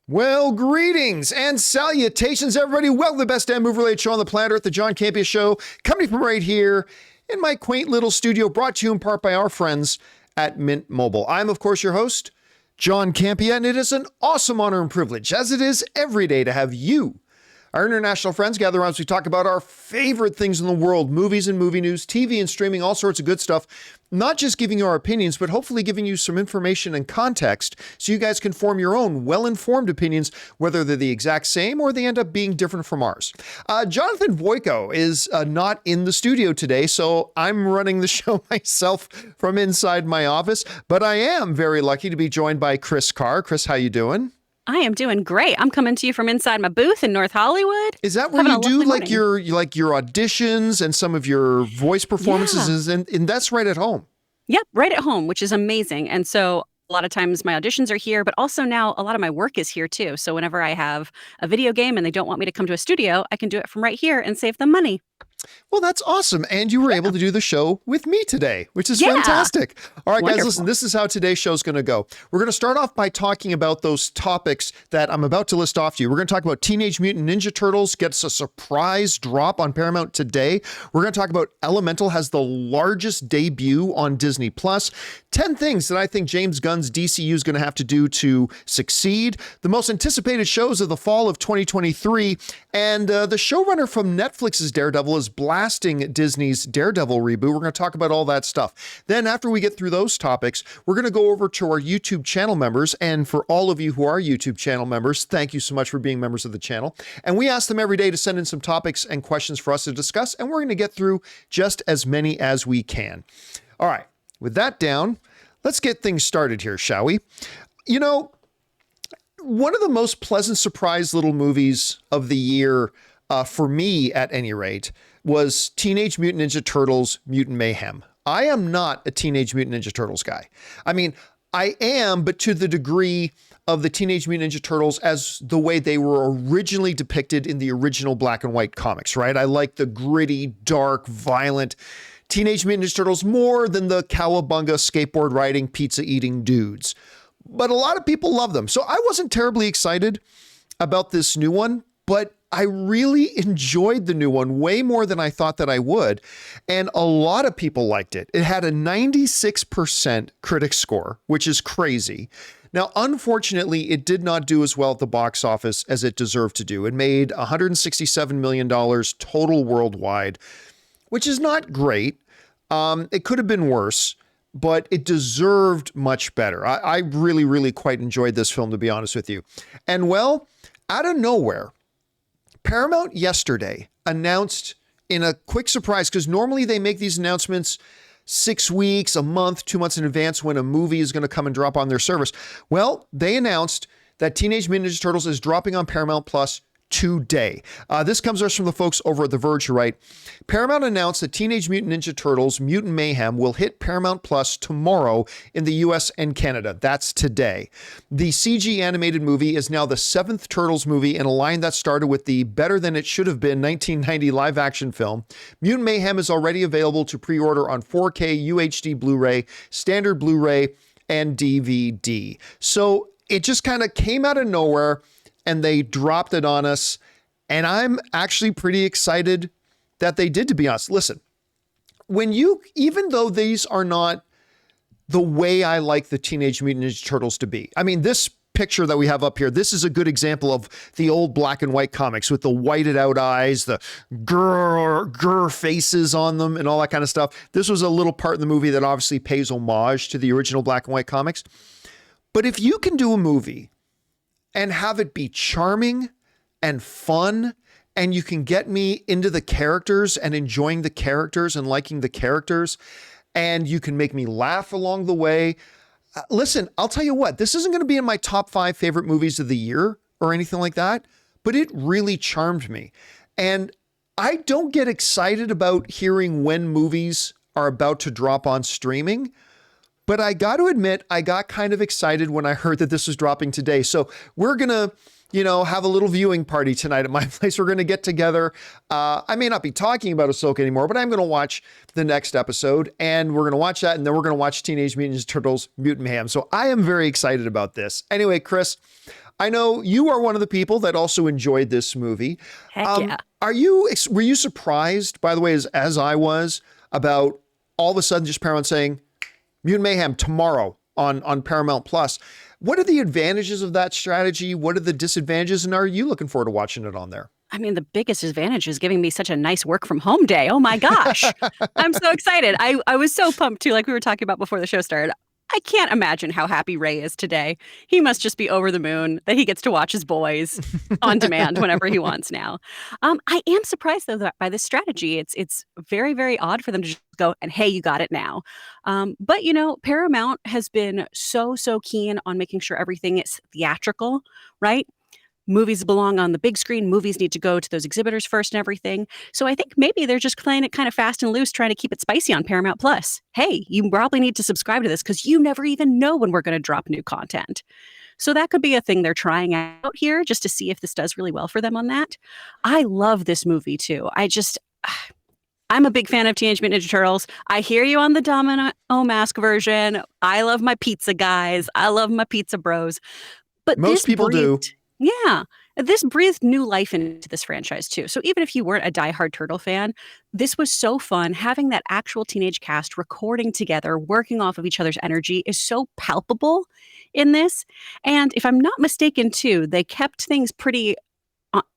Well, greetings and salutations, everybody. Welcome to the best damn movie-related show on the planet Earth, the John Campea Show, coming from right here in my quaint little studio, brought to you in part by our friends at Mint Mobile. I'm, of course, your host, John Campea, and it is an awesome honor and privilege, as it is every day, to have you, our international friends, gather around as we talk about our favorite things in the world, movies and movie news, TV and streaming, all sorts of good stuff. Not just giving you our opinions, but hopefully giving you some information and context so you guys can form your own well-informed opinions, whether they're the exact same or they end up being different from ours. Jonathan Voico is not in the studio today, so I'm running the show myself from inside my office, but I am very lucky to be joined by Chris Carr. Chris, how you doing? I am doing great. I'm coming to you from inside my booth in North Hollywood. Is that where you do like your auditions and some of your voice performances? Yeah. And that's right at home. Yep, right at home, which is amazing. And so a lot of times my auditions are here, but also now a lot of my work is here too. So whenever I have a video game and they don't want me to come to a studio, I can do it from right here and save them money. Well, that's awesome. And you were able to do the show with me today, which is fantastic. All right, guys, listen, this is how today's show is going to go. We're going to start off by talking about those topics that I'm about to list off to you. We're going to talk about Teenage Mutant Ninja Turtles gets a surprise drop on Paramount today. We're going to talk about Elemental has the largest debut on Disney+. 10 things that I think James Gunn's DCU is going to have to do to succeed. The most anticipated shows of the fall of 2023. And the showrunner from Netflix's Daredevil is blasting Disney's Daredevil reboot. We're going to talk about all that stuff. Then after we get through those topics, we're going to go over to our YouTube channel members. And for all of you who are YouTube channel members, thank you so much for being members of the channel. And we ask them every day to send in some topics and questions for us to discuss. And we're going to get through just as many as we can. All right. With that down, let's get things started here, shall we? You know, one of the most pleasant surprise little movies of the year, for me at any rate, was Teenage Mutant Ninja Turtles Mutant Mayhem. I am not a Teenage Mutant Ninja Turtles guy. I mean, I am, but to the degree of the Teenage Mutant Ninja Turtles as the way they were originally depicted in the original black and white comics, right? I like the gritty, dark, violent Teenage Mutant Ninja Turtles more than the cowabunga, skateboard riding, pizza eating dudes. But a lot of people love them. So I wasn't terribly excited about this new one, but I really enjoyed the new one way more than I thought that I would. And a lot of people liked it. It had a 96% critic score, which is crazy. Now, unfortunately, it did not do as well at the box office as it deserved to do. It made $167 million total worldwide, which is not great. It could have been worse, but it deserved much better. I really, really quite enjoyed this film, to be honest with you. And well, out of nowhere, Paramount yesterday announced in a quick surprise, because normally they make these announcements 6 weeks, a month, 2 months in advance when a movie is going to come and drop on their service. Well, they announced that Teenage Mutant Ninja Turtles is dropping on Paramount Plus today. This comes to us from the folks over at The Verge who write, Paramount announced that Teenage Mutant Ninja Turtles Mutant Mayhem will hit Paramount Plus tomorrow in the US and Canada. That's today. The CG animated movie is now the 7th Turtles movie in a line that started with the Better Than It Should Have Been 1990 live action film. Mutant Mayhem is already available to pre-order on 4K UHD Blu-ray, standard Blu-ray, and DVD. So it just kind of came out of nowhere and they dropped it on us. And I'm actually pretty excited that they did, to be honest. Listen, even though these are not the way I like the Teenage Mutant Ninja Turtles to be. I mean, this picture that we have up here, this is a good example of the old black and white comics with the whited out eyes, the grr faces on them and all that kind of stuff. This was a little part in the movie that obviously pays homage to the original black and white comics. But if you can do a movie and have it be charming and fun, and you can get me into the characters and enjoying the characters and liking the characters, and you can make me laugh along the way. Listen, I'll tell you what, this isn't going to be in my top 5 favorite movies of the year or anything like that, but it really charmed me. And I don't get excited about hearing when movies are about to drop on streaming, but I got to admit, I got kind of excited when I heard that this was dropping today. So we're going to have a little viewing party tonight at my place. We're going to get together. I may not be talking about Ahsoka anymore, but I'm going to watch the next episode, and we're going to watch that, and then we're going to watch Teenage Mutant Ninja Turtles Mutant Mayhem. So I am very excited about this. Anyway, Chris, I know you are one of the people that also enjoyed this movie. Heck yeah. Were you surprised, by the way, as I was, about all of a sudden just Paramount saying Mutant Mayhem tomorrow on Paramount Plus? What are the advantages of that strategy? What are the disadvantages? And are you looking forward to watching it on there? I mean, the biggest advantage is giving me such a nice work from home day. Oh my gosh. I'm so excited. I was so pumped too, like we were talking about before the show started. I can't imagine how happy Ray is today. He must just be over the moon that he gets to watch his boys on demand whenever he wants now. I am surprised, though, that by this strategy. It's very, very odd for them to just go and, hey, you got it now. But, Paramount has been so keen on making sure everything is theatrical, right? Movies belong on the big screen. Movies need to go to those exhibitors first and everything. So I think maybe they're just playing it kind of fast and loose, trying to keep it spicy on Paramount Plus. Hey, you probably need to subscribe to this because you never even know when we're going to drop new content. So that could be a thing they're trying out here just to see if this does really well for them on that. I love this movie too. I'm a big fan of Teenage Mutant Ninja Turtles. I hear you on the Domino Mask version. I love my pizza guys. I love my pizza bros. But most people do. Yeah. This breathed new life into this franchise too. So even if you weren't a diehard Turtle fan, this was so fun. Having that actual teenage cast recording together, working off of each other's energy is so palpable in this. And if I'm not mistaken too, they kept things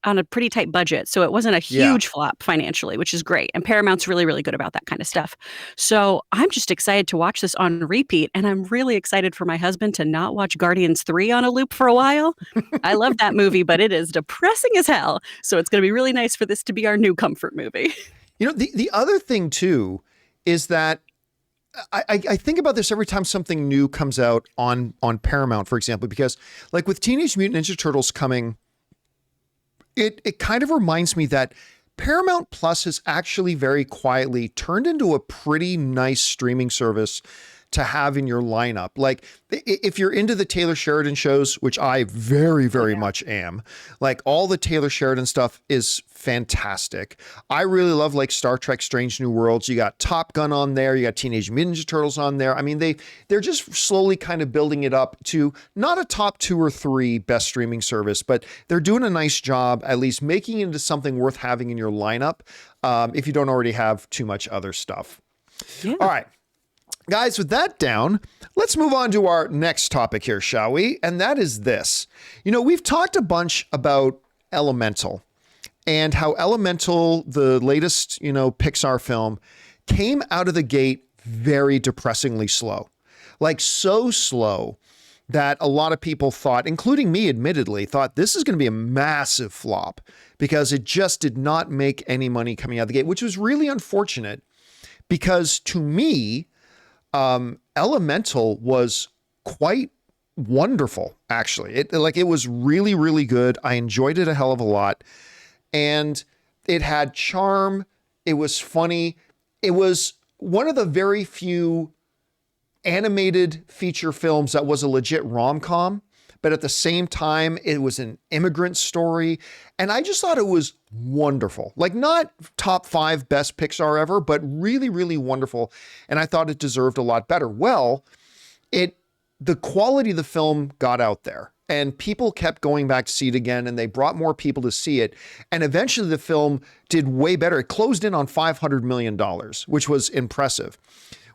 on a pretty tight budget. So it wasn't a huge flop financially, which is great. And Paramount's really, really good about that kind of stuff. So I'm just excited to watch this on repeat. And I'm really excited for my husband to not watch Guardians 3 on a loop for a while. I love that movie, but it is depressing as hell. So it's going to be really nice for this to be our new comfort movie. The other thing too is that I think about this every time something new comes out on Paramount, for example, because like with Teenage Mutant Ninja Turtles coming, it kind of reminds me that Paramount Plus has actually very quietly turned into a pretty nice streaming service to have in your lineup. Like if you're into the Taylor Sheridan shows, which I very, very much am, like all the Taylor Sheridan stuff is fantastic. I really love like Star Trek Strange New Worlds. You got Top Gun on there. You got Teenage Mutant Ninja Turtles on there. I mean, they're just slowly kind of building it up to not a top 2 or 3 best streaming service, but they're doing a nice job, at least making it into something worth having in your lineup if you don't already have too much other stuff. Yeah. All right. Guys, with that down, let's move on to our next topic here, shall we? And that is this. We've talked a bunch about Elemental and how Elemental, the latest, Pixar film, came out of the gate very depressingly slow. Like so slow that a lot of people thought, including me admittedly, thought this is going to be a massive flop because it just did not make any money coming out of the gate, which was really unfortunate because to me, Elemental was quite wonderful, actually. It was really, really good. I enjoyed it a hell of a lot. And it had charm. It was funny. It was one of the very few animated feature films that was a legit rom-com, but at the same time, it was an immigrant story. And I just thought it was wonderful. Like not top 5 best Pixar ever, but really, really wonderful. And I thought it deserved a lot better. Well, the quality of the film got out there and people kept going back to see it again and they brought more people to see it. And eventually the film did way better. It closed in on $500 million, which was impressive.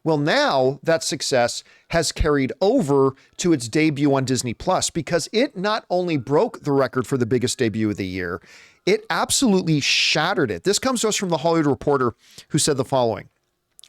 Well, now that success has carried over to its debut on Disney Plus because it not only broke the record for the biggest debut of the year, it absolutely shattered it. This comes to us from The Hollywood Reporter, who said the following.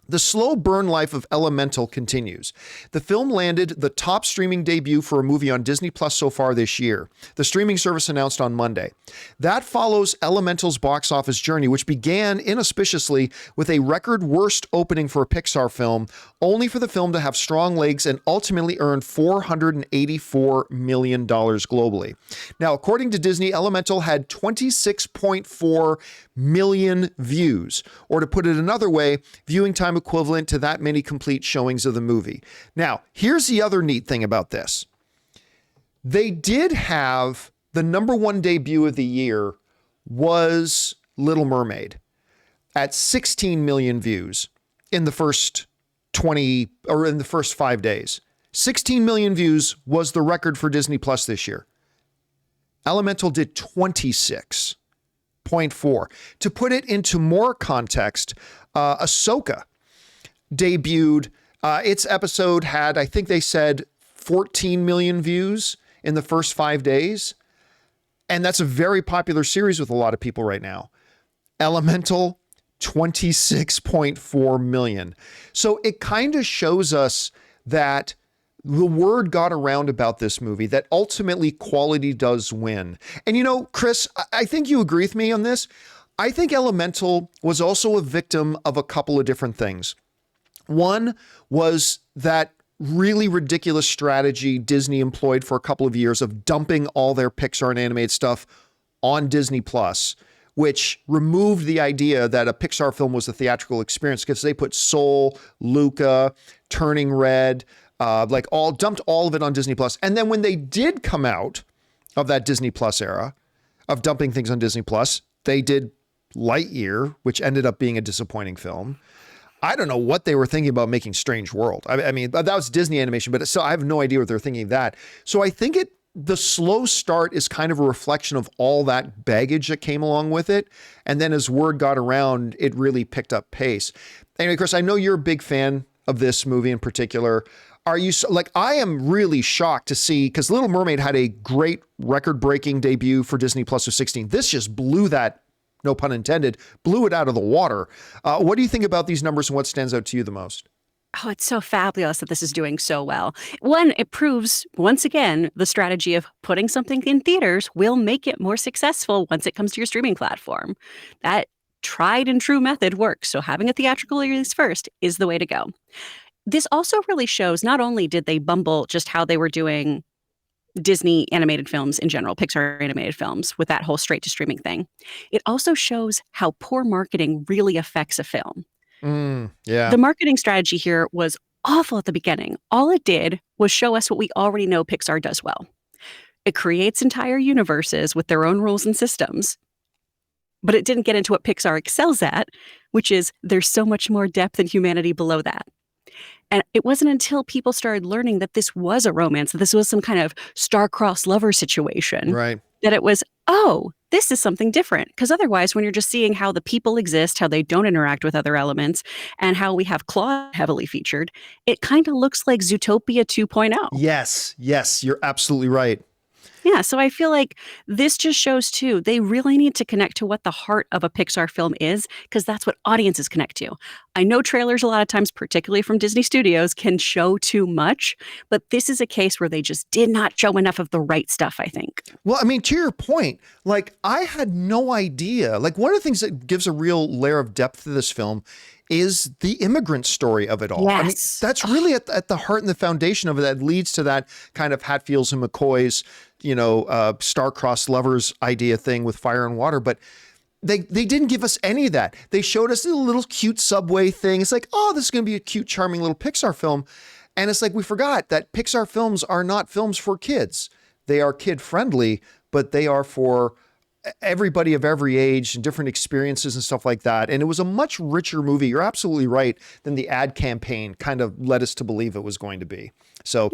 The slow burn life of Elemental continues. The film landed the top streaming debut for a movie on Disney Plus so far this year. The streaming service announced on Monday. That follows Elemental's box office journey, which began inauspiciously with a record worst opening for a Pixar film, only for the film to have strong legs and ultimately earn $484 million globally. Now, according to Disney, Elemental had 26.4 million views, or to put it another way, viewing time equivalent to that many complete showings of the movie. Now, here's the other neat thing about this. They did have the number one debut of the year was Little Mermaid at 16 million views in the first 5 days. 16 million views was the record for Disney Plus this year. Elemental did 26.4. To put it into more context, Ahsoka debuted. Its episode had, I think they said, 14 million views in the first 5 days. And that's a very popular series with a lot of people right now. Elemental, 26.4 million. So it kind of shows us that the word got around about this movie, that ultimately quality does win. And you know, Chris, I think you agree with me on this. I think Elemental was also a victim of a couple of different things. One was that really ridiculous strategy Disney employed for a couple of years of dumping all their Pixar and animated stuff on Disney Plus, which removed the idea that a Pixar film was a theatrical experience, because they put Soul, Luca, Turning Red, dumped all of it on Disney Plus. And then when they did come out of that Disney Plus era of dumping things on Disney Plus, they did Lightyear, which ended up being a disappointing film. I don't know what they were thinking about making Strange World. I mean, that was Disney animation, but so I have no idea what they're thinking of that. So I think the slow start is kind of a reflection of all that baggage that came along with it. And then as word got around, it really picked up pace. Anyway, Chris, I know you're a big fan of this movie in particular. Are you I am really shocked to see, because Little Mermaid had a great record-breaking debut for Disney Plus of 16. This just blew that, no pun intended, blew it out of the water. What do you think about these numbers and what stands out to you the most? Oh, it's so fabulous that this is doing so well. One, it proves, once again, the strategy of putting something in theaters will make it more successful once it comes to your streaming platform. That tried and true method works, so having a theatrical release first is the way to go. This also really shows, not only did they bumble just how they were doing Disney animated films in general, Pixar animated films, with that whole straight to streaming thing, it also shows how poor marketing really affects a film. Yeah. The marketing strategy here was awful at the beginning. All it did was show us what we already know Pixar does well. It creates entire universes with their own rules and systems, but it didn't get into what Pixar excels at, which is there's so much more depth and humanity below that. And it wasn't until people started learning that this was a romance, that this was some kind of star-crossed lover situation, right, that it was, oh, this is something different. Because otherwise, when you're just seeing how the people exist, how they don't interact with other elements, and how we have Claude heavily featured, it kind of looks like Zootopia 2.0. Yes, you're absolutely right. Yeah, so I feel like this just shows, too, they really need to connect to what the heart of a Pixar film is, because that's what audiences connect to. I know trailers a lot of times, particularly from Disney Studios, can show too much, but this is a case where they just did not show enough of the right stuff, I think. Well, I mean, to your point, I had no idea. One of the things that gives a real layer of depth to this film is the immigrant story of it all. Yes. I mean, that's really at the heart and the foundation of it that leads to that kind of Hatfields and McCoys, star-crossed lovers idea thing with fire and water. But they didn't give us any of that. They showed us a little cute subway thing. It's like, oh, this is going to be a cute, charming little Pixar film. And it's like, we forgot that Pixar films are not films for kids. They are kid-friendly, but they are for everybody of every age and different experiences and stuff like that. And it was a much richer movie, you're absolutely right, than the ad campaign kind of led us to believe it was going to be. So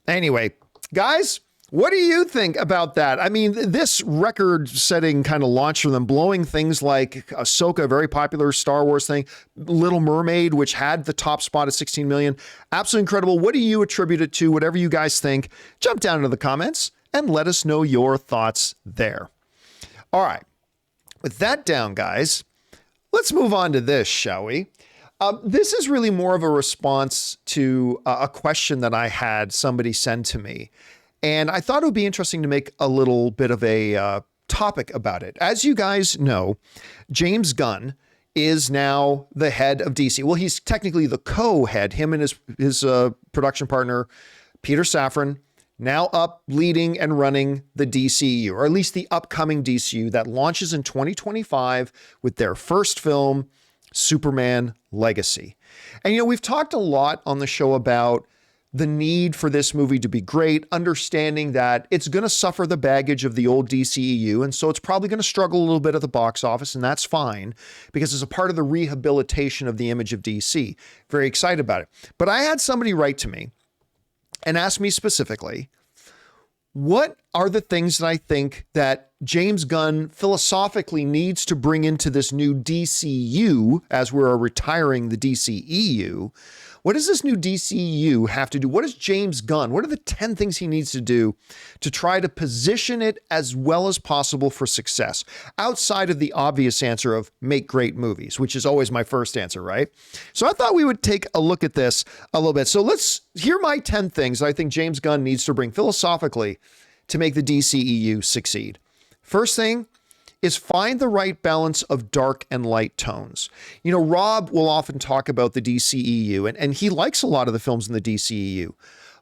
anyway, guys, what do you think about that? I mean, this record-setting kind of launch for them, blowing things like Ahsoka, a very popular Star Wars thing, Little Mermaid, which had the top spot at 16 million. Absolutely incredible. What do you attribute it to? Whatever you guys think, jump down into the comments and let us know your thoughts there. All right, with that down, guys, let's move on to this, shall we? This is really more of a response to a question that I had somebody send to me. And I thought it would be interesting to make a little bit of a topic about it. As you guys know, James Gunn is now the head of DC. Well, he's technically the co-head, him and his production partner, Peter Safran, now up leading and running the DCU, or at least the upcoming DCU that launches in 2025 with their first film, Superman Legacy. And, we've talked a lot on the show about the need for this movie to be great, understanding that it's going to suffer the baggage of the old DCEU, and so it's probably going to struggle a little bit at the box office, and that's fine, because it's a part of the rehabilitation of the image of DC. Very excited about it. But I had somebody write to me and ask me specifically, what are the things that I think that James Gunn philosophically needs to bring into this new DCU as we're retiring the DCEU? What does this new DCU have to do? What does James Gunn, what are the 10 things he needs to do to try to position it as well as possible for success? Outside of the obvious answer of make great movies, which is always my first answer, right? So I thought we would take a look at this a little bit. So let's hear my 10 things I think James Gunn needs to bring philosophically to make the DCEU succeed. First thing is find the right balance of dark and light tones. You know, Rob will often talk about the DCEU, and he likes a lot of the films in the DCEU.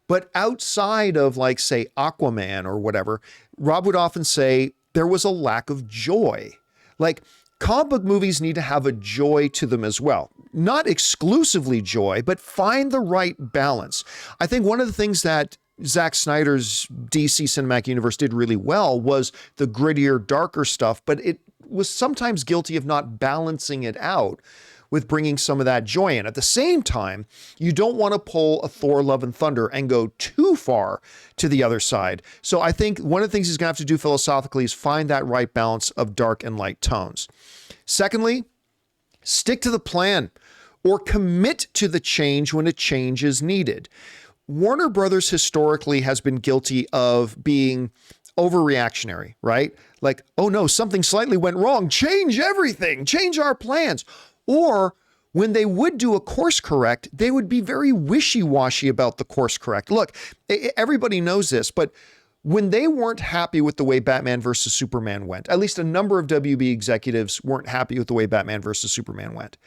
But outside of, like, say, Aquaman or whatever, Rob would often say there was a lack of joy. Like, comic book movies need to have a joy to them as well. Not exclusively joy, but find the right balance. I think one of the things that Zack Snyder's DC Cinematic Universe did really well was the grittier, darker stuff, but it was sometimes guilty of not balancing it out with bringing some of that joy in. At the same time, you don't want to pull a Thor Love and Thunder and go too far to the other side. So I think one of the things he's going to have to do philosophically is find that right balance of dark and light tones. Secondly, stick to the plan or commit to the change when a change is needed. Warner Brothers historically has been guilty of being overreactionary, right? Like, oh no, something slightly went wrong. Change everything, change our plans. Or when they would do a course correct, they would be very wishy-washy about the course correct. Look, everybody knows this, but when they weren't happy with the way Batman versus Superman went, at least a number of WB executives weren't happy with the way Batman versus Superman went.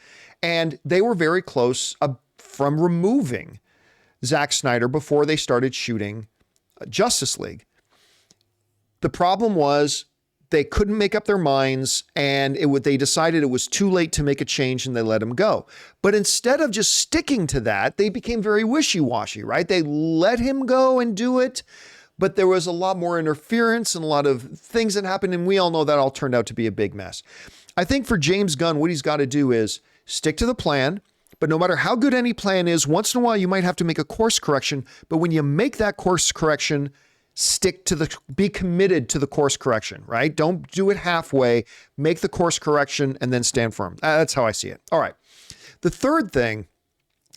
And they were very close from removing Zack Snyder before they started shooting Justice League. The problem was they couldn't make up their minds, and they decided it was too late to make a change, and they let him go. But instead of just sticking to that, they became very wishy-washy, right? They let him go and do it, but there was a lot more interference and a lot of things that happened, and we all know that all turned out to be a big mess. I think for James Gunn, what he's got to do is stick to the plan. But no matter how good any plan is, once in a while you might have to make a course correction. But when you make that course correction, be committed to the course correction, right? Don't do it halfway. Make the course correction and then stand firm. That's how I see it. All right. The third thing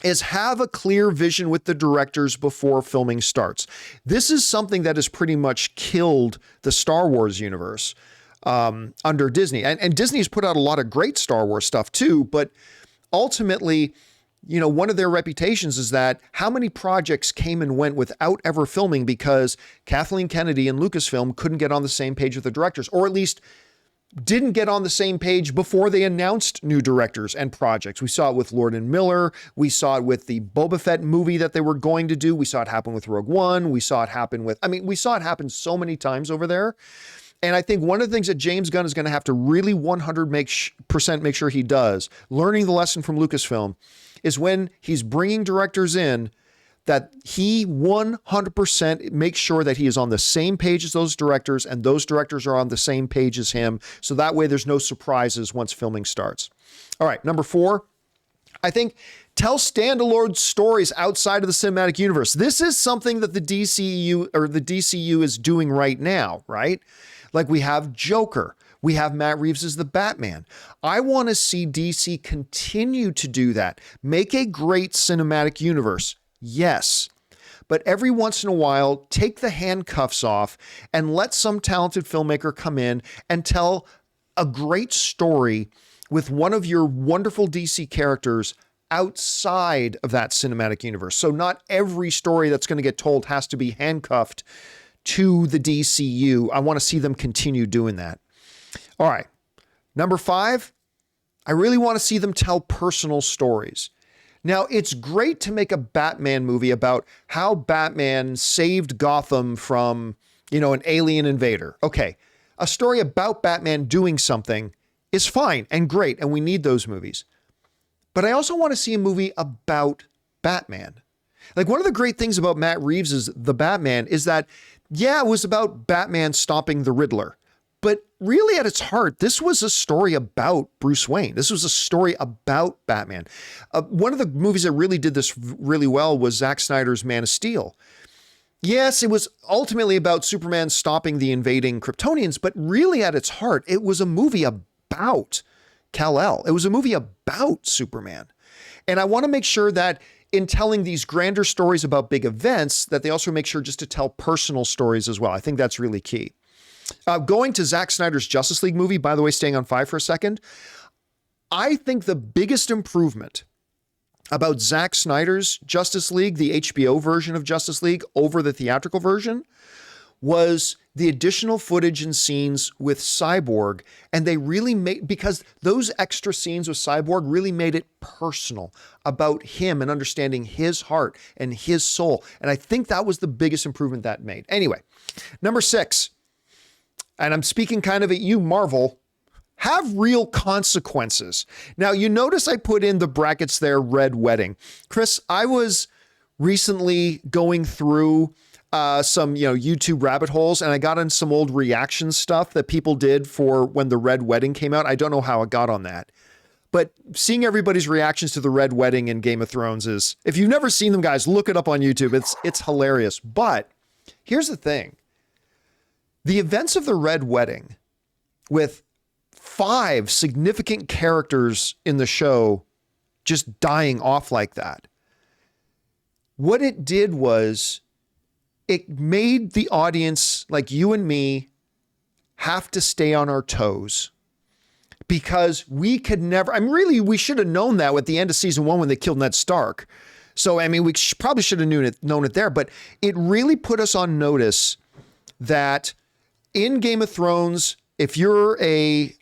is have a clear vision with the directors before filming starts. This is something that has pretty much killed the Star Wars universe under Disney. And Disney's put out a lot of great Star Wars stuff too, but ultimately, you know, one of their reputations is that how many projects came and went without ever filming because Kathleen Kennedy and Lucasfilm couldn't get on the same page with the directors, or at least didn't get on the same page before they announced new directors and projects. We saw it with Lord and Miller. We saw it with the Boba Fett movie that they were going to do. We saw it happen with Rogue One. We saw it happen we saw it happen so many times over there. And I think one of the things that James Gunn is going to have to really 100% make sure he does, learning the lesson from Lucasfilm, is when he's bringing directors in, that he 100% makes sure that he is on the same page as those directors and those directors are on the same page as him. So that way there's no surprises once filming starts. All right, number 4, I think tell standalone stories outside of the cinematic universe. This is something that the DCU is doing right now, right? Like we have Joker. We have Matt Reeves as the Batman. I want to see DC continue to do that. Make a great cinematic universe. Yes. But every once in a while, take the handcuffs off and let some talented filmmaker come in and tell a great story with one of your wonderful DC characters outside of that cinematic universe. So not every story that's going to get told has to be handcuffed to the DCU. I want to see them continue doing that. All right. Number 5, I really want to see them tell personal stories. Now, it's great to make a Batman movie about how Batman saved Gotham from, an alien invader. Okay. A story about Batman doing something is fine and great, and we need those movies. But I also want to see a movie about Batman. Like, one of the great things about Matt Reeves' The Batman is that, yeah, it was about Batman stopping the Riddler. But really, at its heart, this was a story about Bruce Wayne. This was a story about Batman. One of the movies that really did this really well was Zack Snyder's Man of Steel. Yes, it was ultimately about Superman stopping the invading Kryptonians, but really at its heart, it was a movie about Kal-El. It was a movie about Superman. And I want to make sure that in telling these grander stories about big events, that they also make sure just to tell personal stories as well. I think that's really key. Going to Zack Snyder's Justice League movie, by the way, staying on 5 for a second, I think the biggest improvement about Zack Snyder's Justice League, the HBO version of Justice League, over the theatrical version, was the additional footage and scenes with Cyborg. And they really made, because those extra scenes with Cyborg really made it personal about him and understanding his heart and his soul. And I think that was the biggest improvement that made. Anyway, number 6. And I'm speaking kind of at you, Marvel, have real consequences. Now, you notice I put in the brackets there, Red Wedding. Chris, I was recently going through some, YouTube rabbit holes, and I got on some old reaction stuff that people did for when the Red Wedding came out. I don't know how I got on that. But seeing everybody's reactions to the Red Wedding in Game of Thrones is, if you've never seen them, guys, look it up on YouTube. It's hilarious. But here's the thing. The events of the Red Wedding, with 5 significant characters in the show just dying off like that, what it did was it made the audience, like you and me, have to stay on our toes, because we could never, we should have known that at the end of season 1 when they killed Ned Stark. So, we probably should have known it there, but it really put us on notice that in Game of Thrones, if you're a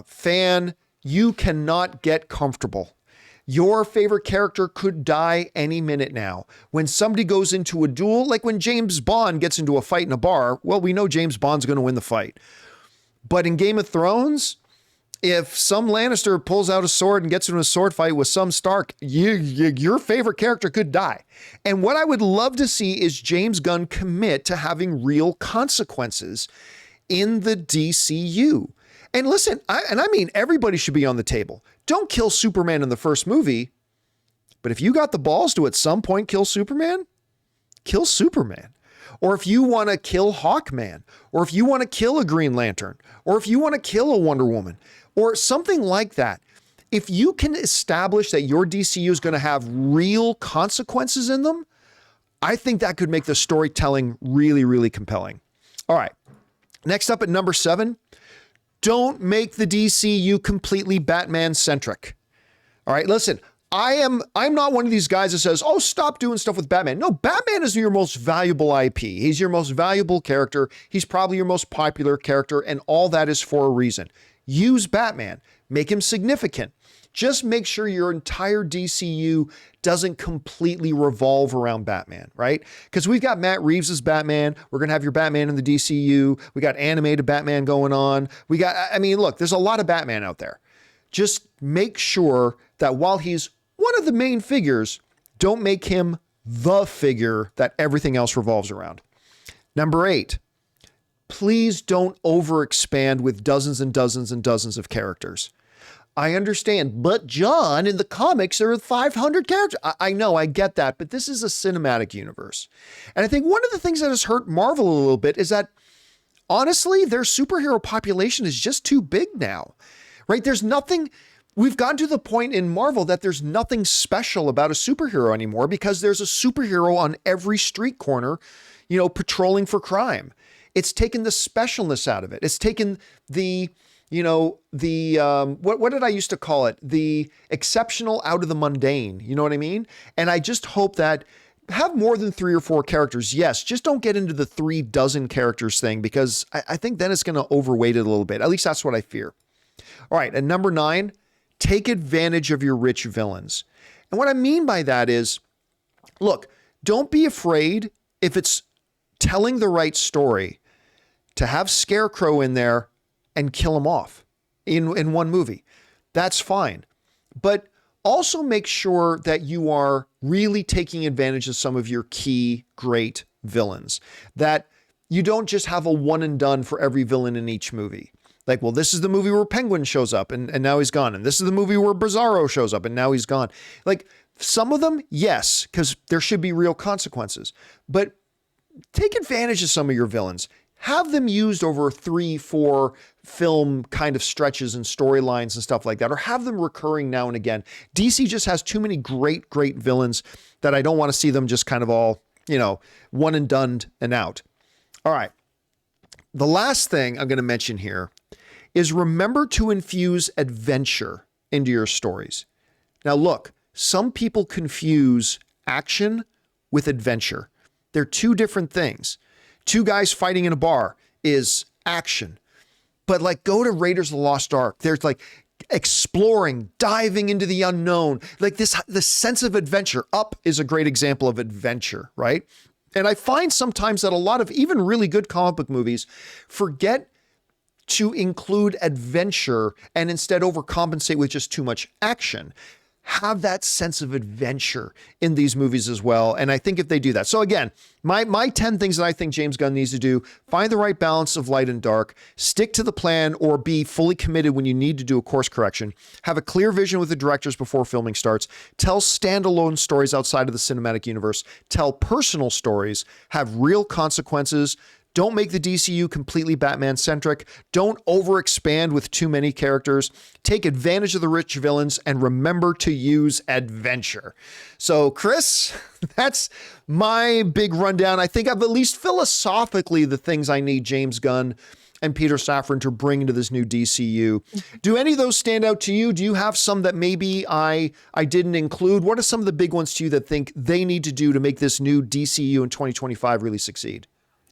fan, you cannot get comfortable. Your favorite character could die any minute now. When somebody goes into a duel, like when James Bond gets into a fight in a bar, well, we know James Bond's going to win the fight. But in Game of Thrones, if some Lannister pulls out a sword and gets into a sword fight with some Stark, your favorite character could die. And what I would love to see is James Gunn commit to having real consequences in the DCU. And listen, everybody should be on the table. Don't kill Superman in the first movie, but if you got the balls to at some point kill Superman, kill Superman. Or if you want to kill Hawkman, or if you want to kill a Green Lantern, or if you want to kill a Wonder Woman, or something like that. If you can establish that your DCU is going to have real consequences in them, I think that could make the storytelling really, really compelling. All right. Next up at number 7, don't make the DCU completely Batman-centric. All right, listen, I'm not one of these guys that says, oh, stop doing stuff with Batman. No, Batman is your most valuable IP. He's your most valuable character. He's probably your most popular character, and all that is for a reason. Use Batman. Make him significant. Just make sure your entire DCU doesn't completely revolve around Batman, right? Because we've got Matt Reeves' Batman. We're going to have your Batman in the DCU. We got animated Batman going on. Look, there's a lot of Batman out there. Just make sure that while he's one of the main figures, don't make him the figure that everything else revolves around. Number 8, please don't overexpand with dozens and dozens and dozens of characters. I understand, but John, in the comics, there are 500 characters. I know, I get that, but this is a cinematic universe. And I think one of the things that has hurt Marvel a little bit is that, honestly, their superhero population is just too big now, right? We've gotten to the point in Marvel that there's nothing special about a superhero anymore, because there's a superhero on every street corner, patrolling for crime. It's taken the specialness out of it. It's taken the what did I used to call it? The exceptional out of the mundane. You know what I mean? And I just hope that have more than 3 or 4 characters. Yes, just don't get into the 36 characters thing, because I think then it's going to overweight it a little bit. At least that's what I fear. All right. And number 9, take advantage of your rich villains. And what I mean by that is, look, don't be afraid, if it's telling the right story, to have Scarecrow in there and kill him off in one movie. That's fine. But also make sure that you are really taking advantage of some of your key great villains, that you don't just have a one and done for every villain in each movie. Like, well, this is the movie where Penguin shows up and now he's gone. And this is the movie where Bizarro shows up and now he's gone. Like, some of them, yes, because there should be real consequences. But take advantage of some of your villains. Have them used over 3-4 film kind of stretches and storylines and stuff like that, or have them recurring now and again. DC just has too many great, great villains that I don't want to see them just kind of all, one and done and out. All right. The last thing I'm going to mention here is remember to infuse adventure into your stories. Now, look, some people confuse action with adventure. They're two different things. Two guys fighting in a bar is action. But like, go to Raiders of the Lost Ark. There's like exploring, diving into the unknown, like this sense of adventure. Up is a great example of adventure, right? And I find sometimes that a lot of even really good comic book movies forget to include adventure and instead overcompensate with just too much action. Have that sense of adventure in these movies as well. And I think if they do that. So again, my 10 things that I think James Gunn needs to do: find the right balance of light and dark, stick to the plan, or be fully committed when you need to do a course correction, have a clear vision with the directors before filming starts, tell standalone stories outside of the cinematic universe, tell personal stories, have real consequences. Don't make the DCU completely Batman-centric. Don't overexpand with too many characters. Take advantage of the rich villains and remember to use adventure. So, Chris, that's my big rundown. I think I've at least philosophically the things I need James Gunn and Peter Safran to bring into this new DCU. Do any of those stand out to you? Do you have some that maybe I didn't include? What are some of the big ones to you that think they need to do to make this new DCU in 2025 really succeed?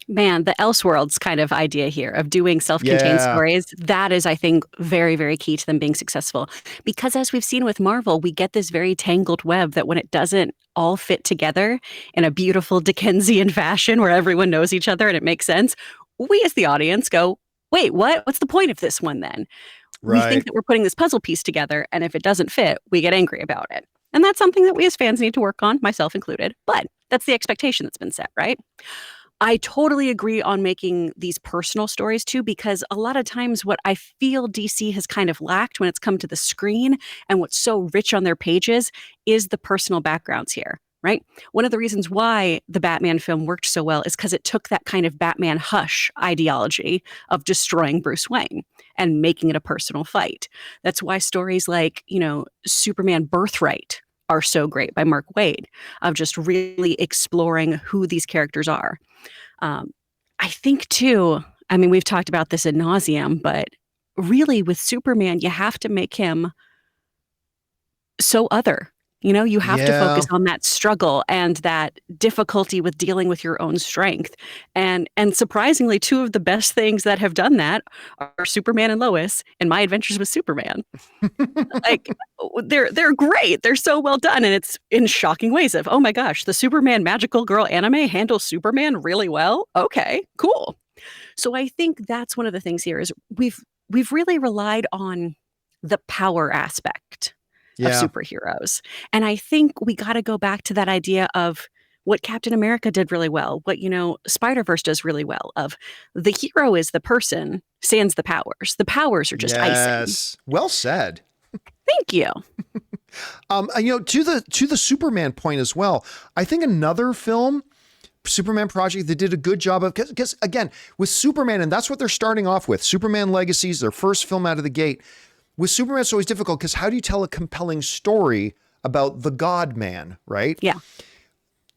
Man, the Elseworlds kind of idea here of doing self-contained stories, that is, I think, very, very key to them being successful. Because as we've seen with Marvel, we get this very tangled web that when it doesn't all fit together in a beautiful Dickensian fashion where everyone knows each other and it makes sense, we as the audience go, wait, what? What's the point of this one then? Right. We think that we're putting this puzzle piece together, and if it doesn't fit, we get angry about it. And that's something that we as fans need to work on, myself included. But that's the expectation that's been set, right? I totally agree on making these personal stories too, because a lot of times what I feel DC has kind of lacked when it's come to the screen and what's so rich on their pages is the personal backgrounds here, right? One of the reasons why the Batman film worked so well is because it took that kind of Batman hush ideology of destroying Bruce Wayne and making it a personal fight. That's why stories like, Superman Birthright are so great by Mark Waid, of just really exploring who these characters are. I think too, we've talked about this ad nauseum, but really with Superman, you have to make him so other. You have to focus on that struggle and that difficulty with dealing with your own strength. And surprisingly, two of the best things that have done that are Superman and Lois and My Adventures with Superman. Like, they're great. They're so well done. And it's in shocking ways of, oh my gosh, the Superman magical girl anime handles Superman really well. Okay, cool. So I think that's one of the things here is we've really relied on the power aspect of superheroes. And I think we got to go back to that idea of what Captain America did really well, what, Spider-Verse does really well, of the hero is the person, sans the powers. The powers are just icing. Yes, well said. Thank you. To the Superman point as well, I think another film, Superman Project, they did a good job of, because again, with Superman, and that's what they're starting off with, Superman Legacies, their first film out of the gate. With Superman, it's always difficult because how do you tell a compelling story about the God Man, right? Yeah.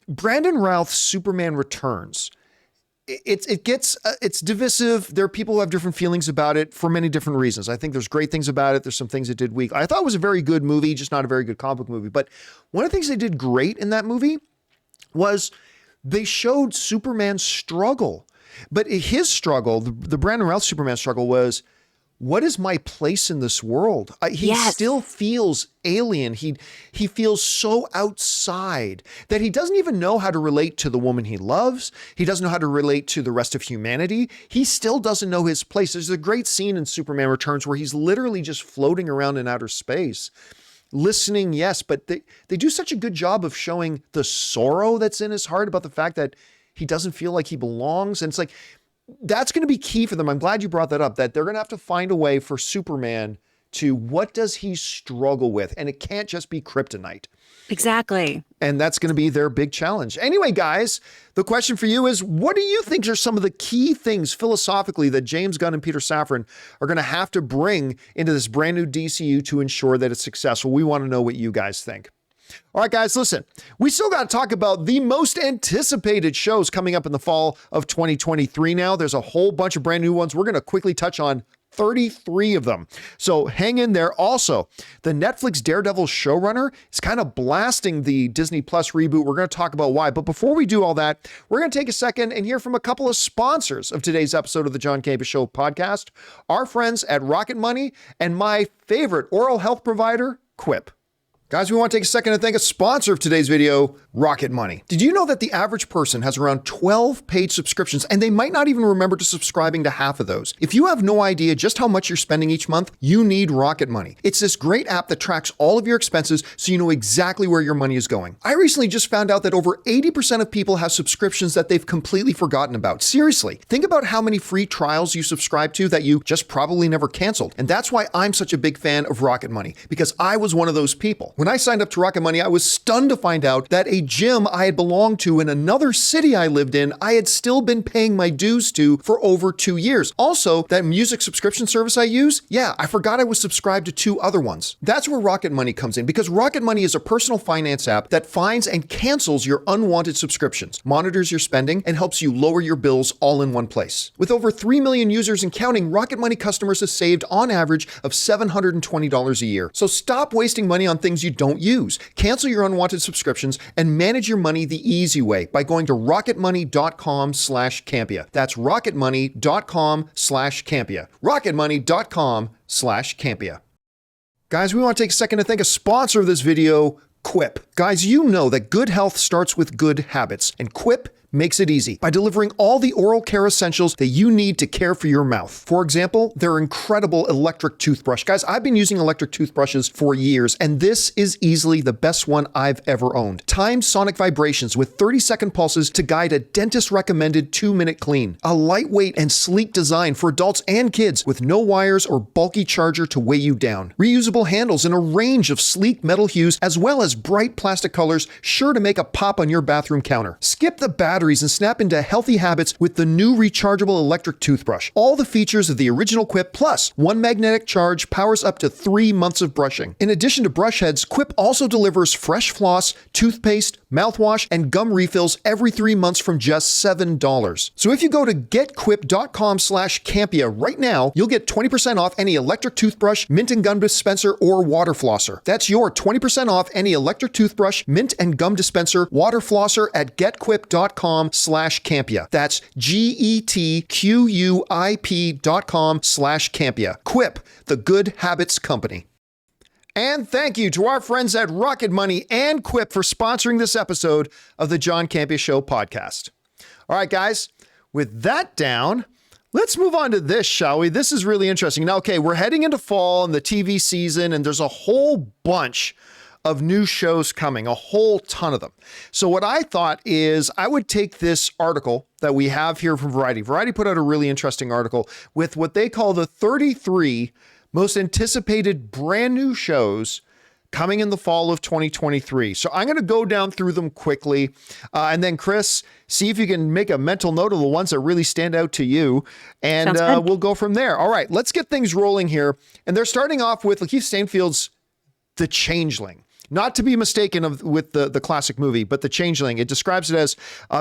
Brandon Routh's Superman Returns. It's divisive. There are people who have different feelings about it for many different reasons. I think there's great things about it. There's some things it did weak. I thought it was a very good movie, just not a very good comic book movie. But one of the things they did great in that movie was they showed Superman's struggle. But his struggle, the Brandon Routh Superman struggle was, what is my place in this world? He still feels alien. He feels so outside that he doesn't even know how to relate to the woman he loves. He doesn't know how to relate to the rest of humanity. He still doesn't know his place. There's a great scene in Superman Returns where he's literally just floating around in outer space. listening, yes, but they do such a good job of showing the sorrow that's in his heart about the fact that he doesn't feel like he belongs. And it's like, that's going to be key for them. I'm glad you brought that up, that they're going to have to find a way for Superman to, what does he struggle with? And it can't just be kryptonite. Exactly. And that's going to be their big challenge. Anyway, guys, the question for you is, what do you think are some of the key things philosophically that James Gunn and Peter Safran are going to have to bring into this brand new DCU to ensure that it's successful? We want to know what you guys think. All right, guys, listen, we still got to talk about the most anticipated shows coming up in the fall of 2023 now. There's a whole bunch of brand new ones. We're going to quickly touch on 33 of them. So hang in there. Also, the Netflix Daredevil showrunner is kind of blasting the Disney Plus reboot. We're going to talk about why. But before we do all that, we're going to take a second and hear from a couple of sponsors of today's episode of the John Campea Show podcast, our friends at Rocket Money and my favorite oral health provider, Quip. Guys, we want to take a second to thank a sponsor of today's video, Rocket Money. Did you know that the average person has around 12 paid subscriptions and they might not even remember to subscribing to half of those? If you have no idea just how much you're spending each month, you need Rocket Money. It's this great app that tracks all of your expenses so you know exactly where your money is going. I recently just found out that over 80% of people have subscriptions that they've completely forgotten about. Seriously, think about how many free trials you subscribe to that you just probably never canceled. And that's why I'm such a big fan of Rocket Money, because I was one of those people. When I signed up to Rocket Money, I was stunned to find out that a gym I had belonged to in another city I lived in, I had still been paying my dues to for over 2 years. Also, that music subscription service I use, I forgot I was subscribed to 2 other ones. That's where Rocket Money comes in, because Rocket Money is a personal finance app that finds and cancels your unwanted subscriptions, monitors your spending, and helps you lower your bills all in one place. With over 3 million users and counting, Rocket Money customers have saved on average of $720 a year. So stop wasting money on things you don't use. Cancel your unwanted subscriptions and manage your money the easy way by going to rocketmoney.com/Campea. That's rocketmoney.com/Campea. rocketmoney.com/Campea. Guys, we want to take a second to thank a sponsor of this video, Quip. Guys, you know that good health starts with good habits, and Quip makes it easy by delivering all the oral care essentials that you need to care for your mouth. For example, their incredible electric toothbrush. Guys, I've been using electric toothbrushes for years, and this is easily the best one I've ever owned. Timed sonic vibrations with 30-second pulses to guide a dentist-recommended 2-minute clean. A lightweight and sleek design for adults and kids with no wires or bulky charger to weigh you down. Reusable handles in a range of sleek metal hues, as well as bright plastic colors, sure to make a pop on your bathroom counter. Skip the batteries and snap into healthy habits with the new rechargeable electric toothbrush. All the features of the original Quip, plus one magnetic charge, powers up to 3 months of brushing. In addition to brush heads, Quip also delivers fresh floss, toothpaste, mouthwash, and gum refills every 3 months from just $7. So if you go to getquip.com/Campea right now, you'll get 20% off any electric toothbrush, mint and gum dispenser, or water flosser. That's your 20% off any electric toothbrush, mint and gum dispenser, water flosser at getquip.com/Campea. That's GETQUIP.com/Campea. Quip, the good habits company. And thank you to our friends at Rocket Money and Quip for sponsoring this episode of the John Campea Show podcast. All right, guys, with that down, let's move on to this, shall we? This is really interesting. Now, okay, we're heading into fall and the TV season, and there's a whole bunch of new shows coming, a whole ton of them. So what I thought is I would take this article that we have here from Variety. Variety put out a really interesting article with what they call the 33 most anticipated brand new shows coming in the fall of 2023. So I'm going to go down through them quickly. And then Chris, see if you can make a mental note of the ones that really stand out to you. And we'll go from there. All right, let's get things rolling here. And they're starting off with Lakeith Stanfield's The Changeling. Not to be mistaken with the classic movie, but The Changeling. It describes it as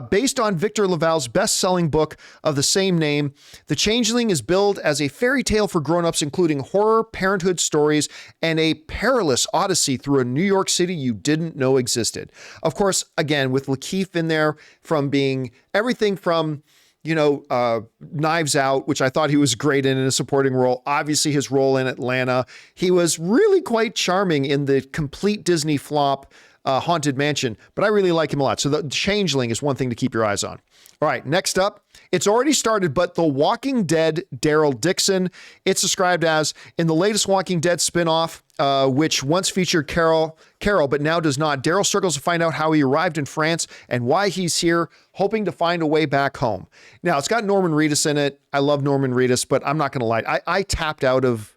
based on Victor Laval's best-selling book of the same name. The Changeling is billed as a fairy tale for grown-ups, including horror, parenthood stories, and a perilous odyssey through a New York City you didn't know existed. Of course, again, with Lakeith in there from being everything from Knives Out, which I thought he was great in a supporting role. Obviously, his role in Atlanta. He was really quite charming in the complete Disney flop, Haunted Mansion, but I really like him a lot. So the Changeling is one thing to keep your eyes on. All right, next up, it's already started, but The Walking Dead, Daryl Dixon. It's described as, in the latest Walking Dead spinoff, which once featured Carol, but now does not. Daryl struggles to find out how he arrived in France and why he's here, hoping to find a way back home. Now, it's got Norman Reedus in it. I love Norman Reedus, but I'm not going to lie. I tapped out of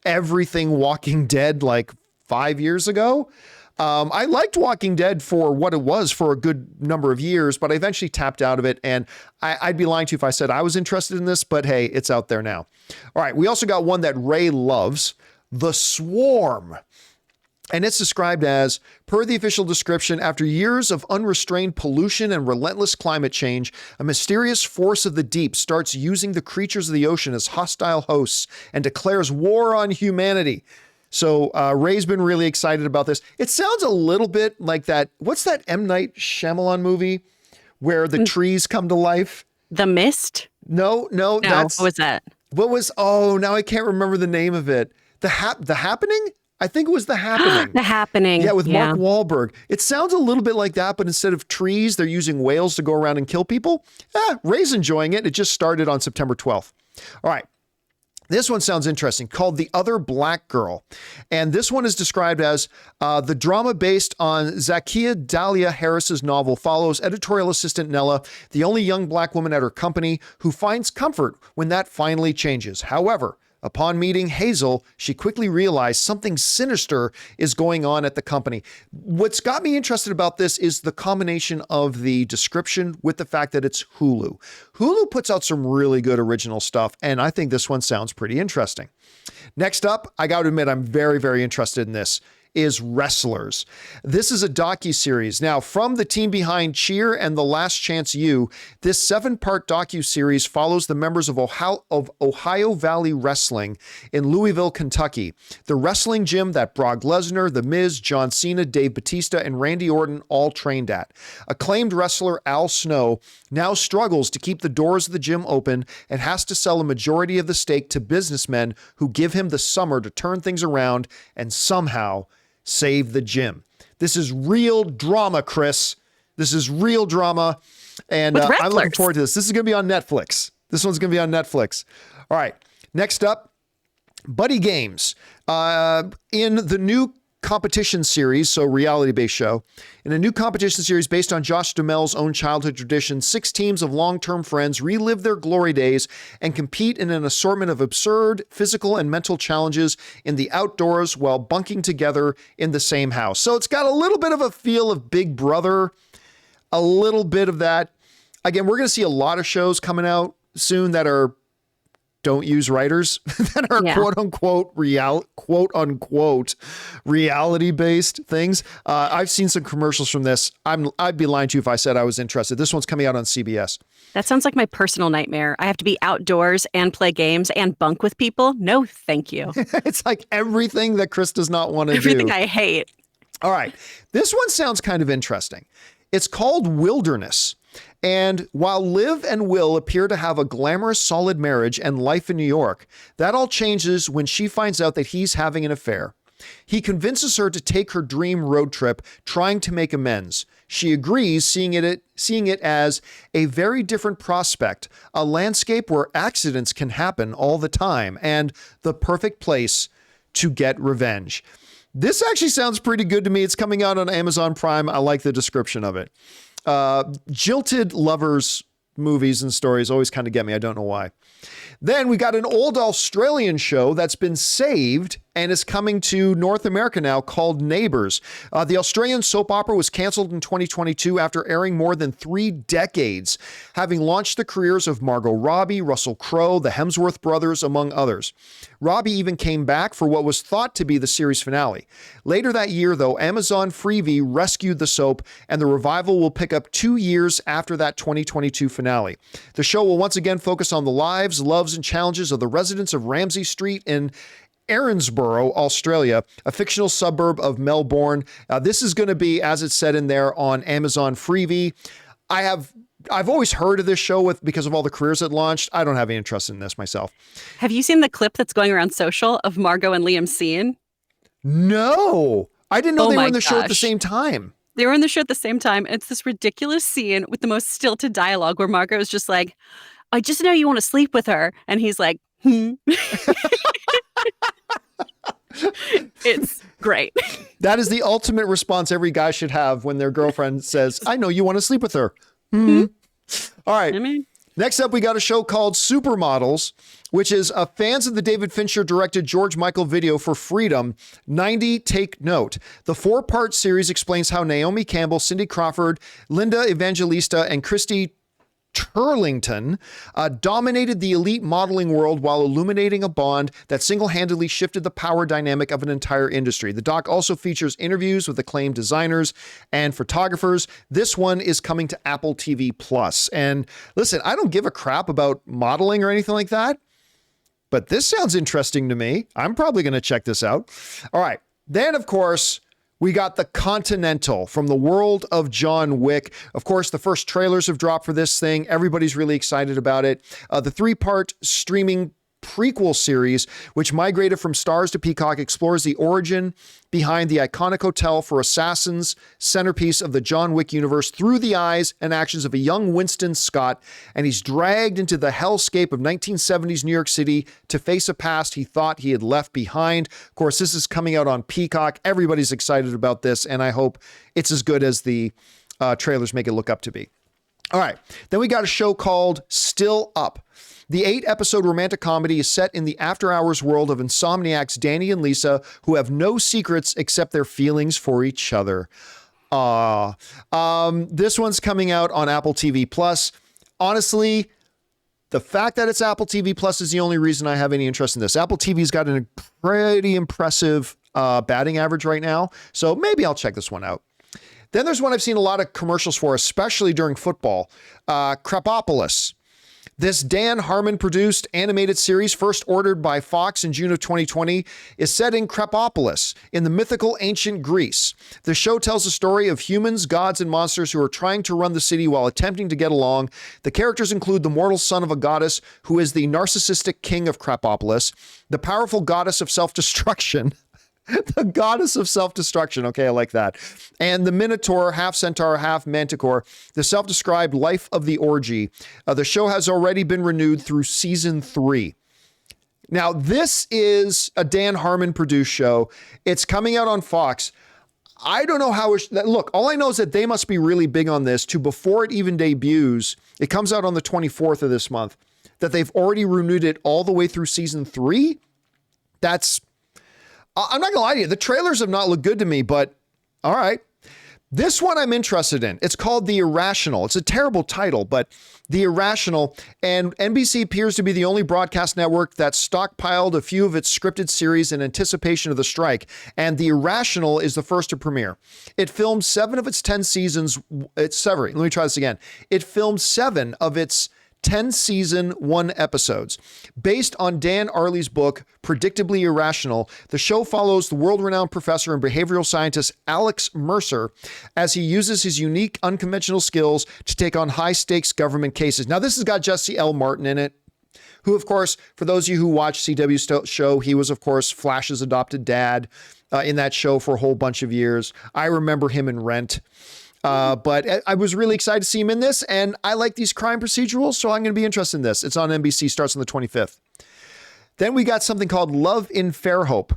everything Walking Dead like 5 years ago. I liked Walking Dead for what it was for a good number of years, but I eventually tapped out of it, and I'd be lying to you if I said I was interested in this, but hey, it's out there now. All right, we also got one that Ray loves, The Swarm. And it's described as, per the official description, after years of unrestrained pollution and relentless climate change, a mysterious force of the deep starts using the creatures of the ocean as hostile hosts and declares war on humanity. So Ray's been really excited about this. It sounds a little bit like that. What's that M. Night Shyamalan movie where the trees come to life? The Mist? No. What was that? Now I can't remember the name of it. The Happening? I think it was The Happening. The Happening. Yeah, with Mark Wahlberg. It sounds a little bit like that, but instead of trees, they're using whales to go around and kill people. Ray's enjoying it. It just started on September 12th. All right. This one sounds interesting, called The Other Black Girl. And this one is described as the drama based on Zakiya Dahlia Harris's novel follows editorial assistant Nella, the only young black woman at her company, who finds comfort when that finally changes. However, upon meeting Hazel, she quickly realized something sinister is going on at the company. What's got me interested about this is the combination of the description with the fact that it's Hulu. Hulu puts out some really good original stuff, and I think this one sounds pretty interesting. Next up, I got to admit, I'm very, very interested in this, is Wrestlers. This is a docuseries. Now, from the team behind Cheer and The Last Chance U, this 7-part docuseries follows the members of Ohio Valley Wrestling in Louisville, Kentucky, the wrestling gym that Brock Lesnar, The Miz, John Cena, Dave Bautista, and Randy Orton all trained at. Acclaimed wrestler Al Snow now struggles to keep the doors of the gym open and has to sell a majority of the stake to businessmen who give him the summer to turn things around and somehow save the gym. This is real drama, Chris. This is real drama. And I'm looking forward to this. This is going to be on Netflix. This one's going to be on Netflix. All right. Next up, Buddy Games. In the new competition series, so reality-based show, in a new competition series based on Josh Duhamel's own childhood tradition, 6 teams of long-term friends relive their glory days and compete in an assortment of absurd physical and mental challenges in the outdoors while bunking together in the same house. So it's got a little bit of a feel of Big Brother, a little bit of that. Again, we're going to see a lot of shows coming out soon that don't use writers, that are quote unquote reality based things. I've seen some commercials from this. I'd be lying to you if I said I was interested. This one's coming out on CBS. That sounds like my personal nightmare. I have to be outdoors and play games and bunk with people. No, thank you. It's like everything that Chris does not want to do. Everything I hate. All right. This one sounds kind of interesting. It's called Wilderness. And while Liv and Will appear to have a glamorous, solid marriage and life in New York, that all changes when she finds out that he's having an affair. He convinces her to take her dream road trip, trying to make amends. She agrees, seeing it as a very different prospect, a landscape where accidents can happen all the time, and the perfect place to get revenge. This actually sounds pretty good to me. It's coming out on Amazon Prime. I like the description of it. Jilted lovers movies and stories always kind of get me. I don't know why. Then we got an old Australian show that's been saved and is coming to North America now, called Neighbours. The Australian soap opera was canceled in 2022 after airing more than 3 decades, having launched the careers of Margot Robbie, Russell Crowe, the Hemsworth brothers, among others. Robbie even came back for what was thought to be the series finale. Later that year, though, Amazon Freevee rescued the soap, and the revival will pick up 2 years after that 2022 finale. The show will once again focus on the lives, loves, and challenges of the residents of Ramsay Street in Erinsborough, Australia, a fictional suburb of Melbourne. This is going to be, as it said in there, on Amazon Freevee. I've always heard of this show because of all the careers it launched. I don't have any interest in this myself. Have you seen the clip that's going around social of Margot and Liam Sean? No, I didn't know they were in the show at the same time. They were in the show at the same time. It's this ridiculous scene with the most stilted dialogue where Margot is just like, I just know you want to sleep with her. And he's like, It's great. That is the ultimate response every guy should have when their girlfriend says, I know you want to sleep with her. All right. Next up, we got a show called Supermodels, which is fans of the David Fincher directed George Michael video for Freedom 90 Take Note. The 4-part series explains how Naomi Campbell, Cindy Crawford, Linda Evangelista, and Christy Turlington dominated the elite modeling world while illuminating a bond that single-handedly shifted the power dynamic of an entire industry. The doc also features interviews with acclaimed designers and photographers. This one is coming to Apple TV Plus. And listen, I don't give a crap about modeling or anything like that, but this sounds interesting to me. I'm probably going to check this out. All right. Then, of course, we got The Continental from the world of John Wick. Of course, the first trailers have dropped for this thing. Everybody's really excited about it. The 3-part streaming prequel series, which migrated from Stars to Peacock, explores the origin behind the iconic hotel for assassins, centerpiece of the John Wick universe, through the eyes and actions of a young Winston Scott, and he's dragged into the hellscape of 1970s New York City to face a past he thought he had left behind. Of course, this is coming out on Peacock. Everybody's excited about this, and I hope it's as good as the trailers make it look up to be. All right, then we got a show called Still Up. The 8-episode romantic comedy is set in the after-hours world of insomniacs Danny and Lisa, who have no secrets except their feelings for each other. This one's coming out on Apple TV Plus. Honestly, the fact that it's Apple TV Plus is the only reason I have any interest in this. Apple TV's got a pretty impressive batting average right now, so maybe I'll check this one out. Then there's one I've seen a lot of commercials for, especially during football, Krapopolis. This Dan Harmon-produced animated series, first ordered by Fox in June of 2020, is set in Krapopolis, in the mythical ancient Greece. The show tells the story of humans, gods, and monsters who are trying to run the city while attempting to get along. The characters include the mortal son of a goddess, who is the narcissistic king of Krapopolis, the powerful goddess of self-destruction, the goddess of self-destruction. Okay, I like that. And the Minotaur, half centaur, half manticore, the self-described life of the orgy. The show has already been renewed through season 3. Now, this is a Dan Harmon produced show. It's coming out on Fox. I don't know how look, all I know is that they must be really big on this to before it even debuts. It comes out on the 24th of this month, that they've already renewed it all the way through season 3. I'm not gonna lie to you, the trailers have not looked good to me, but all right. This one I'm interested in. It's called The Irrational. It's a terrible title, but The Irrational. And NBC appears to be the only broadcast network that stockpiled a few of its scripted series in anticipation of the strike. And The Irrational is the first to premiere. It filmed 7 of its 10 seasons. Let me try this again. It filmed 7 of its 10 season 1 episodes. Based on Dan Arley's book, Predictably Irrational, the show follows the world-renowned professor and behavioral scientist Alex Mercer as he uses his unique, unconventional skills to take on high-stakes government cases. Now, this has got Jesse L. Martin in it, who, of course, for those of you who watch CW's show, he was, of course, Flash's adopted dad in that show for a whole bunch of years. I remember him in Rent. But I was really excited to see him in this, and I like these crime procedurals, so I'm going to be interested in this. It's on NBC, starts on the 25th. Then we got something called Love in Fairhope.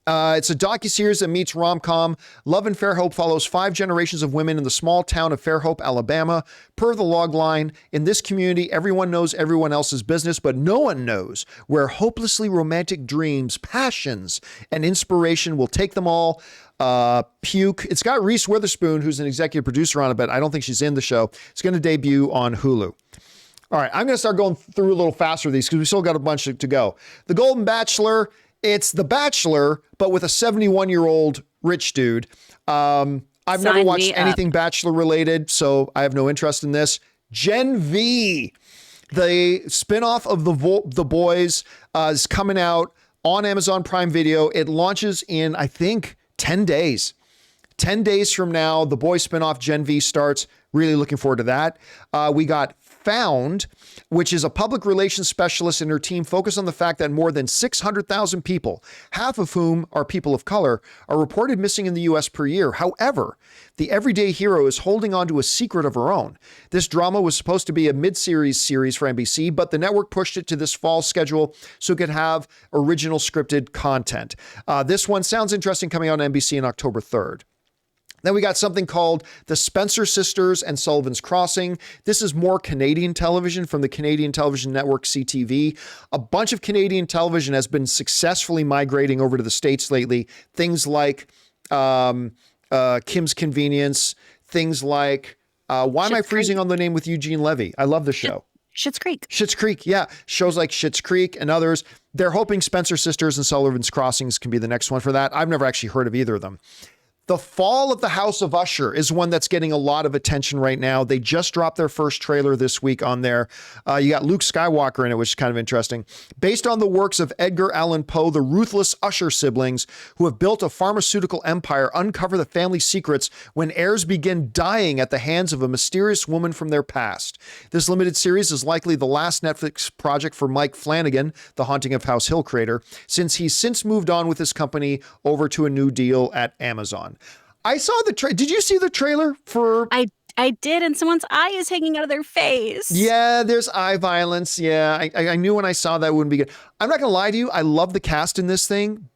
It's a docuseries that meets rom-com. Love in Fairhope follows 5 generations of women in the small town of Fairhope, Alabama. Per the logline, in this community, everyone knows everyone else's business, but no one knows where hopelessly romantic dreams, passions, and inspiration will take them all. Puke. It's got Reese Witherspoon, who's an executive producer on it, but I don't think she's in the show. It's going to debut on Hulu. All right, I'm going to start going through a little faster these because we still got a bunch to go. The Golden Bachelor. It's The Bachelor, but with a 71-year-old rich dude. I've never watched anything Bachelor related, so I have no interest in this. Gen V, the spinoff of The Boys, is coming out on Amazon Prime Video. It launches in, I think, 10 days. 10 days from now, The Boys spinoff Gen V starts. Really looking forward to that. We got Found, which is a public relations specialist, and her team focus on the fact that more than 600,000 people, half of whom are people of color, are reported missing in the U.S. per year. However, the everyday hero is holding on to a secret of her own. This drama was supposed to be a mid-series series for NBC, but the network pushed it to this fall schedule so it could have original scripted content. This one sounds interesting, coming out on NBC on October 3rd. Then we got something called The Spencer Sisters and Sullivan's Crossing. This is more Canadian television from the Canadian television network CTV. A bunch of Canadian television has been successfully migrating over to the States lately. Things like Kim's Convenience, things like, why am I freezing on the name with Eugene Levy? I love the show. Schitt's Creek. Schitt's Creek, yeah. Shows like Schitt's Creek and others. They're hoping Spencer Sisters and Sullivan's Crossings can be the next one for that. I've never actually heard of either of them. The Fall of the House of Usher is one that's getting a lot of attention right now. They just dropped their first trailer this week on there. You got Luke Skywalker in it, which is kind of interesting. Based on the works of Edgar Allan Poe, the ruthless Usher siblings, who have built a pharmaceutical empire, uncover the family secrets when heirs begin dying at the hands of a mysterious woman from their past. This limited series is likely the last Netflix project for Mike Flanagan, the Haunting of House Hill creator, since he's since moved on with his company over to a new deal at Amazon. I saw the trailer. Did you see the trailer for? I did, and someone's eye is hanging out of their face. Yeah, there's eye violence. Yeah, I knew when I saw that it wouldn't be good. I'm not going to lie to you. I love the cast in this thing.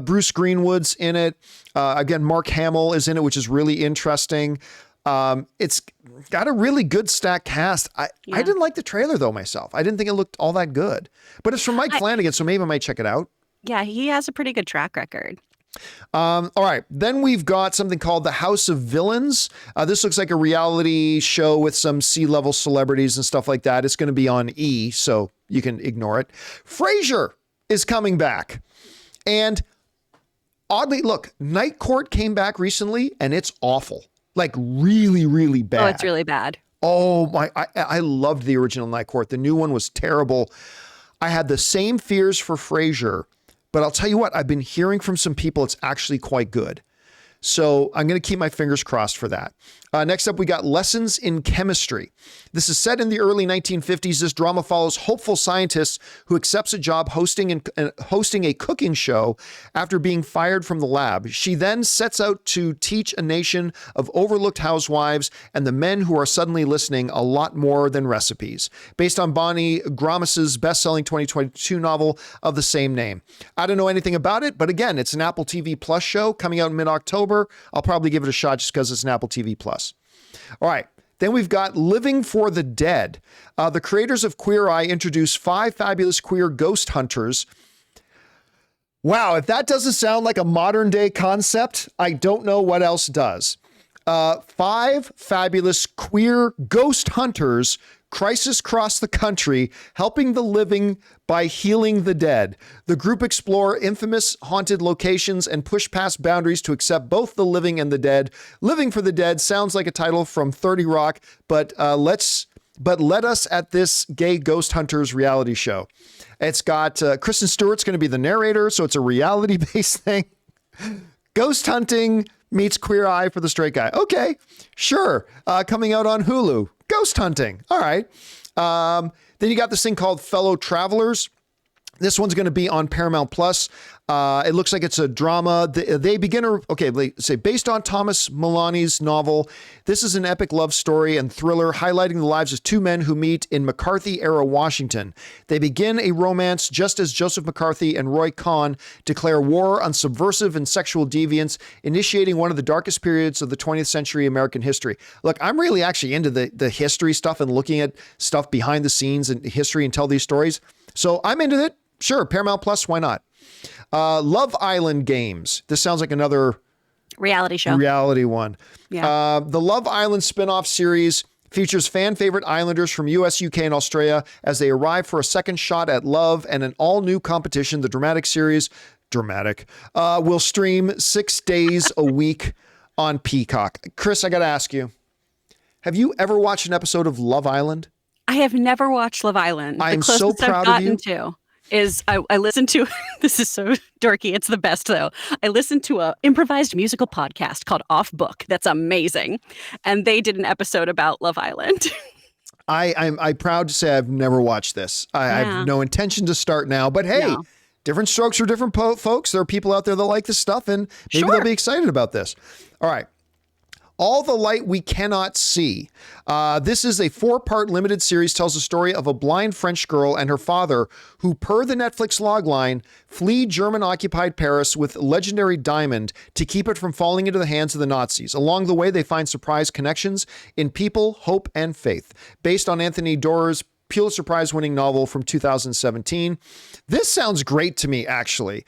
Bruce Greenwood's in it. Again, Mark Hamill is in it, which is really interesting. It's got a really good stacked cast. I didn't like the trailer, though, myself. I didn't think it looked all that good. But it's from Mike Flanagan, so maybe I might check it out. Yeah, he has a pretty good track record. All right. Then we've got something called The House of Villains. This looks like a reality show with some C-level celebrities and stuff like that. It's going to be on E, so you can ignore it. Frasier is coming back. And oddly, look, Night Court came back recently and it's awful. Like really, really bad. Oh, it's really bad. Oh my, I loved the original Night Court. The new one was terrible. I had the same fears for Frasier. But I'll tell you what, I've been hearing from some people it's actually quite good. So I'm going to keep my fingers crossed for that. Next up, we got Lessons in Chemistry. This is set in the early 1950s. This drama follows hopeful scientists who accepts a job hosting a cooking show after being fired from the lab. She then sets out to teach a nation of overlooked housewives and the men who are suddenly listening a lot more than recipes. Based on Bonnie Gromus's best-selling 2022 novel of the same name. I don't know anything about it, but again, it's an Apple TV Plus show coming out in mid-October. I'll probably give it a shot just because it's an Apple TV Plus. All right. Then we've got Living for the Dead. The creators of Queer Eye introduced 5 fabulous queer ghost hunters. Wow, if that doesn't sound like a modern day concept, I don't know what else does. 5 fabulous queer ghost hunters crisis across the country, helping the living by healing the dead. The group explore infamous haunted locations and push past boundaries to accept both the living and the dead. Living for the Dead sounds like a title from 30 Rock, but let us at this gay ghost hunters reality show. It's got Kristen Stewart's going to be the narrator, so it's a reality-based thing. Ghost hunting meets Queer Eye for the straight guy. Okay, sure. Coming out on Hulu. Ghost hunting. All right. Then you got this thing called Fellow Travelers. This one's going to be on Paramount Plus. It looks like it's a drama. They say based on Thomas Maloney's novel. This is an epic love story and thriller highlighting the lives of 2 men who meet in McCarthy-era Washington. They begin a romance just as Joseph McCarthy and Roy Cohn declare war on subversive and sexual deviance, initiating one of the darkest periods of the 20th century American history. Look, I'm really actually into the history stuff and looking at stuff behind the scenes and history and tell these stories. So I'm into it. Sure, Paramount Plus, why not? Love Island Games. This sounds like another reality show. Reality one. Yeah. The Love Island spin-off series features fan favorite islanders from US, UK, and Australia as they arrive for a second shot at love and an all-new competition. The dramatic series, will stream 6 days a week on Peacock. Chris, I got to ask you, have you ever watched an episode of Love Island? I have never watched Love Island. I'm so proud of you. I listened to, this is so dorky, it's the best though. I listened to a improvised musical podcast called Off Book. That's amazing. And they did an episode about Love Island. I'm proud to say I've never watched this. I have no intention to start now, but hey, different strokes for different folks. There are people out there that like this stuff, and maybe they'll be excited about this. All right. All the Light We Cannot See. This is a 4-part limited series, tells the story of a blind French girl and her father who, per the Netflix logline, flee German-occupied Paris with legendary diamond to keep it from falling into the hands of the Nazis. Along the way, they find surprise connections in people, hope, and faith. Based on Anthony Doerr's Pulitzer Prize-winning novel from 2017. This sounds great to me, actually.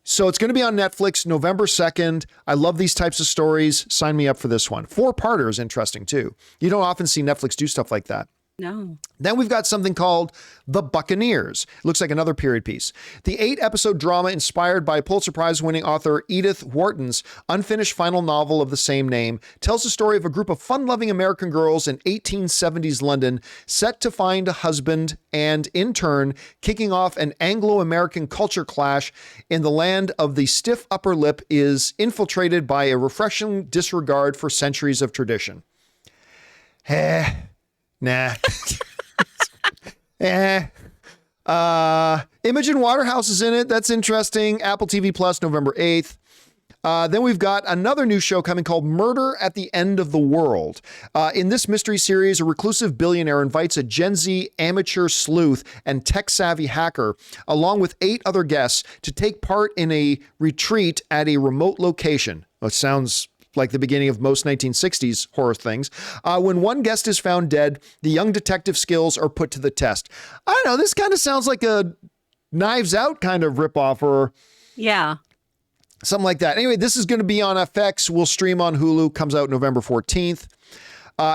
So it's going to be on Netflix November 2nd. I love these types of stories. Sign me up for this one. 4-parter is interesting too. You don't often see Netflix do stuff like that. No. Then we've got something called The Buccaneers. It looks like another period piece. The 8-episode drama inspired by Pulitzer Prize-winning author Edith Wharton's unfinished final novel of the same name tells the story of a group of fun-loving American girls in 1870s London set to find a husband and, in turn, kicking off an Anglo-American culture clash in the land of the stiff upper lip is infiltrated by a refreshing disregard for centuries of tradition. Nah. Imogen Waterhouse is in it. That's interesting. Apple TV Plus, November 8th. Then we've got another new show coming called Murder at the End of the World. In this mystery series, a reclusive billionaire invites a Gen Z amateur sleuth and tech-savvy hacker, along with 8 other guests, to take part in a retreat at a remote location. It sounds like the beginning of most 1960s horror things. When one guest is found dead, the young detective skills are put to the test. I don't know, this kind of sounds like a Knives Out kind of ripoff or something like that. Anyway, this is going to be on FX. We'll stream on Hulu. Comes out November 14th.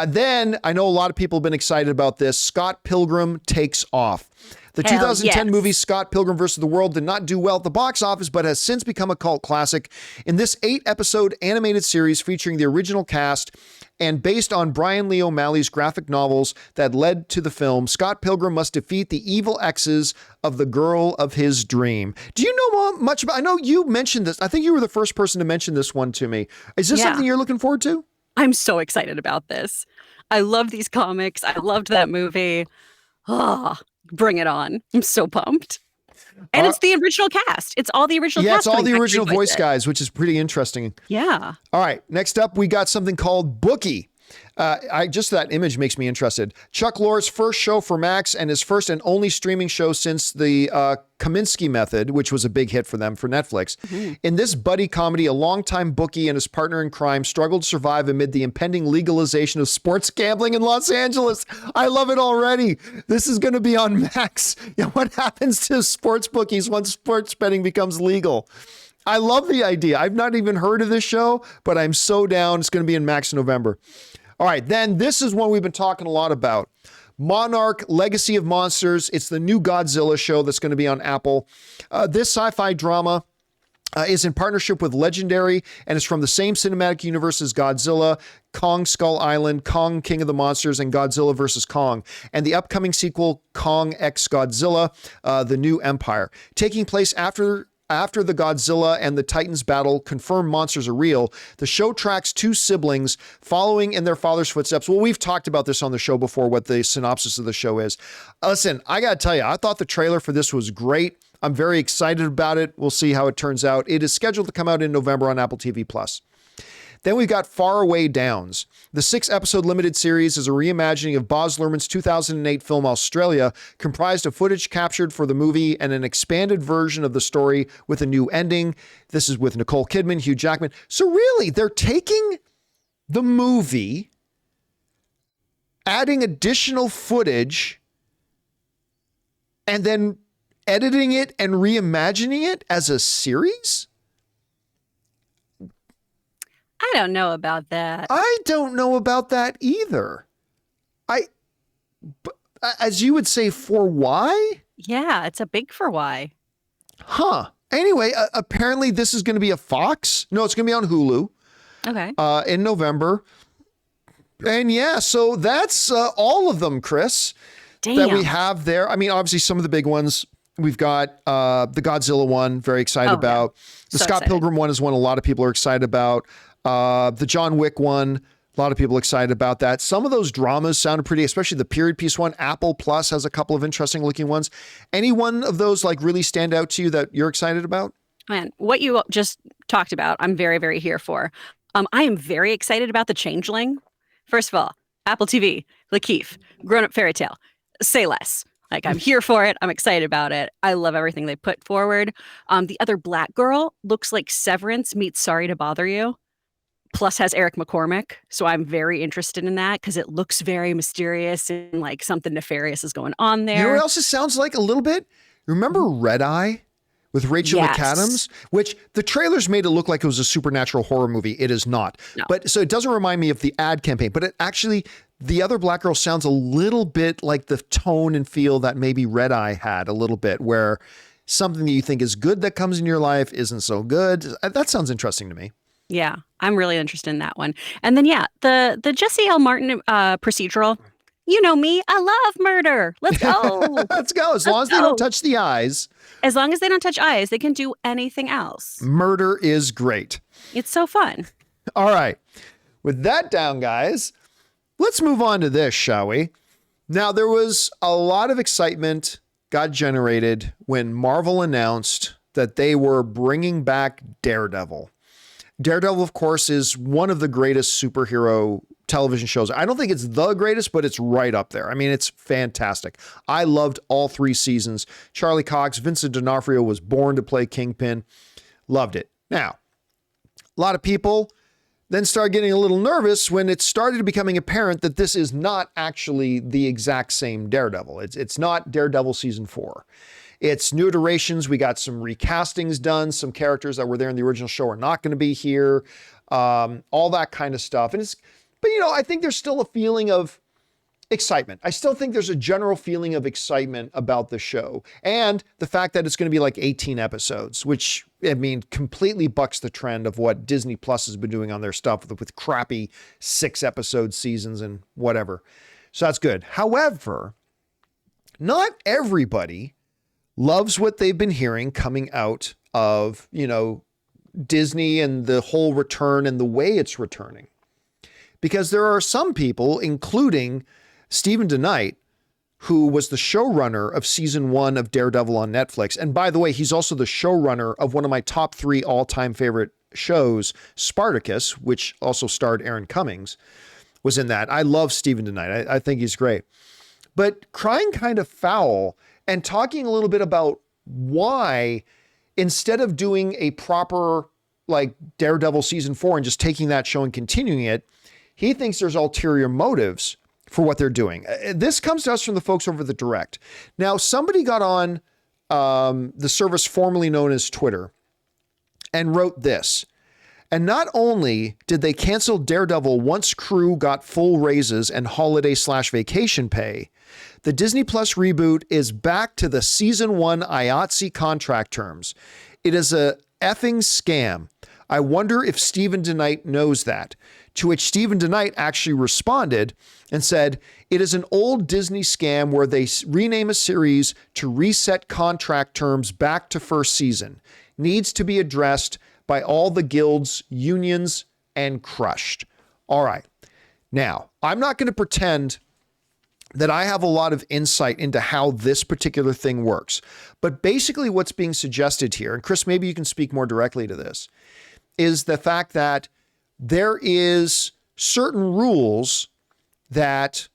Then I know a lot of people have been excited about this. Scott Pilgrim Takes Off. The 2010 movie Scott Pilgrim vs. the World did not do well at the box office, but has since become a cult classic. In this 8-episode animated series featuring the original cast and based on Brian Lee O'Malley's graphic novels that led to the film, Scott Pilgrim must defeat the evil exes of the girl of his dream. Do you know much about? I know you mentioned this. I think you were the first person to mention this one to me. Is this something you're looking forward to? I'm so excited about this. I love these comics. I loved that movie. Bring it on. I'm so pumped. And it's the original cast. It's all the original cast. Yeah, it's all the original voice guys, which is pretty interesting. Yeah. All right. Next up, we got something called Bookie. Just that image makes me interested. Chuck Lorre's first show for Max and his first and only streaming show since the Kaminsky Method, which was a big hit for them for Netflix. Mm-hmm. In this buddy comedy, a longtime bookie and his partner in crime struggled to survive amid the impending legalization of sports gambling in Los Angeles. I love it already. This is going to be on Max. What happens to sports bookies once sports betting becomes legal? I love the idea. I've not even heard of this show, but I'm so down. It's going to be in Max in November. All right, then this is one we've been talking a lot about. Monarch, Legacy of Monsters. It's the new Godzilla show that's going to be on Apple. This sci-fi drama is in partnership with Legendary and is from the same cinematic universe as Godzilla, Kong Skull Island, Kong King of the Monsters, and Godzilla vs. Kong, and the upcoming sequel, Kong X Godzilla, The New Empire. Taking place after the Godzilla and the Titans battle confirm monsters are real, the show tracks 2 siblings following in their father's footsteps. Well, we've talked about this on the show before, what the synopsis of the show is. Listen, I got to tell you, I thought the trailer for this was great. I'm very excited about it. We'll see how it turns out. It is scheduled to come out in November on Apple TV+. Then we've got Faraway Downs. The 6-episode limited series is a reimagining of Baz Luhrmann's 2008 film Australia, comprised of footage captured for the movie and an expanded version of the story with a new ending. This is with Nicole Kidman, Hugh Jackman. So really, they're taking the movie, adding additional footage, and then editing it and reimagining it as a series? I don't know about that. I don't know about that either. As you would say, for why? Yeah, it's a big for why. Huh. Anyway, apparently this is going to be a Fox. No, it's going to be on Hulu. Okay. In November. And yeah, so that's all of them, Chris, that we have there. I mean, obviously some of the big ones. We've got the Godzilla one, very excited about. Yeah. The Scott Pilgrim one is one a lot of people are excited about. The John Wick one, A lot of people excited about that. Some of those dramas sounded pretty, especially the period piece one. Apple Plus has a couple of interesting looking ones. Any one of those like really stand out to you that you're excited about? Man, what you just talked about, I'm very, very here for. I am very excited about The Changeling. First of all, Apple TV, Lakeith, Grown Up Fairy Tale, say less. Like, I'm here for it. I'm excited about it. I love everything they put forward. The other black girl looks like Severance meets Sorry to Bother You, plus has Eric McCormick. So I'm very interested in that because it looks very mysterious and like something nefarious is going on there. You know what else it sounds like a little bit? Remember Red Eye? With Rachel McAdams, which the trailers made it look like it was a supernatural horror movie. It is not. No. But so it doesn't remind me of the ad campaign, but it actually, the other black girl sounds a little bit like the tone and feel that maybe Red Eye had a little bit, where something that you think is good that comes in your life isn't so good. That sounds interesting to me. Yeah, I'm really interested in that one. And then, the Jesse L. Martin procedural. You know me, I love murder. Let's go. Let's go. As long as they don't touch the eyes. As long as they don't touch eyes, they can do anything else. Murder is great. It's so fun. All right. With that down, guys, let's move on to this, shall we? Now, there was a lot of excitement got generated when Marvel announced that they were bringing back Daredevil. Daredevil, of course, is one of the greatest superhero television shows. I don't think it's the greatest, but it's right up there. I mean, it's fantastic. I loved all 3 seasons. Charlie Cox, Vincent D'Onofrio was born to play Kingpin. Loved it. Now, a lot of people then started getting a little nervous when it started becoming apparent that this is not actually the exact same Daredevil. It's not Daredevil season 4. It's new iterations. We got some recastings done. Some characters that were there in the original show are not going to be here. All that kind of stuff. But, I think there's still a feeling of excitement. I still think there's a general feeling of excitement about the show. And the fact that it's going to be like 18 episodes, which, completely bucks the trend of what Disney Plus has been doing on their stuff with crappy 6-episode seasons and whatever. So that's good. However, not everybody loves what they've been hearing coming out of, Disney and the whole return and the way it's returning. Because there are some people, including Stephen DeKnight, who was the showrunner of season 1 of Daredevil on Netflix. And by the way, he's also the showrunner of one of my top 3 all-time favorite shows, Spartacus, which also starred Aaron Cummings, was in that. I love Stephen DeKnight. I think he's great. But crying kind of foul and talking a little bit about why, instead of doing a proper like Daredevil season 4 and just taking that show and continuing it, he thinks there's ulterior motives for what they're doing. This comes to us from the folks over the Direct. Now, somebody got on the service formerly known as Twitter and wrote this. And not only did they cancel Daredevil once crew got full raises and holiday/vacation pay, the Disney Plus reboot is back to the season 1 IATSE contract terms. It is a effing scam. I wonder if Stephen DeKnight knows that. To which Stephen DeKnight actually responded and said, it is an old Disney scam where they rename a series to reset contract terms back to first season. Needs to be addressed by all the guilds, unions, and crushed. All right. Now, I'm not going to pretend that I have a lot of insight into how this particular thing works. But basically what's being suggested here, and Chris, maybe you can speak more directly to this, is the fact that there is certain rules that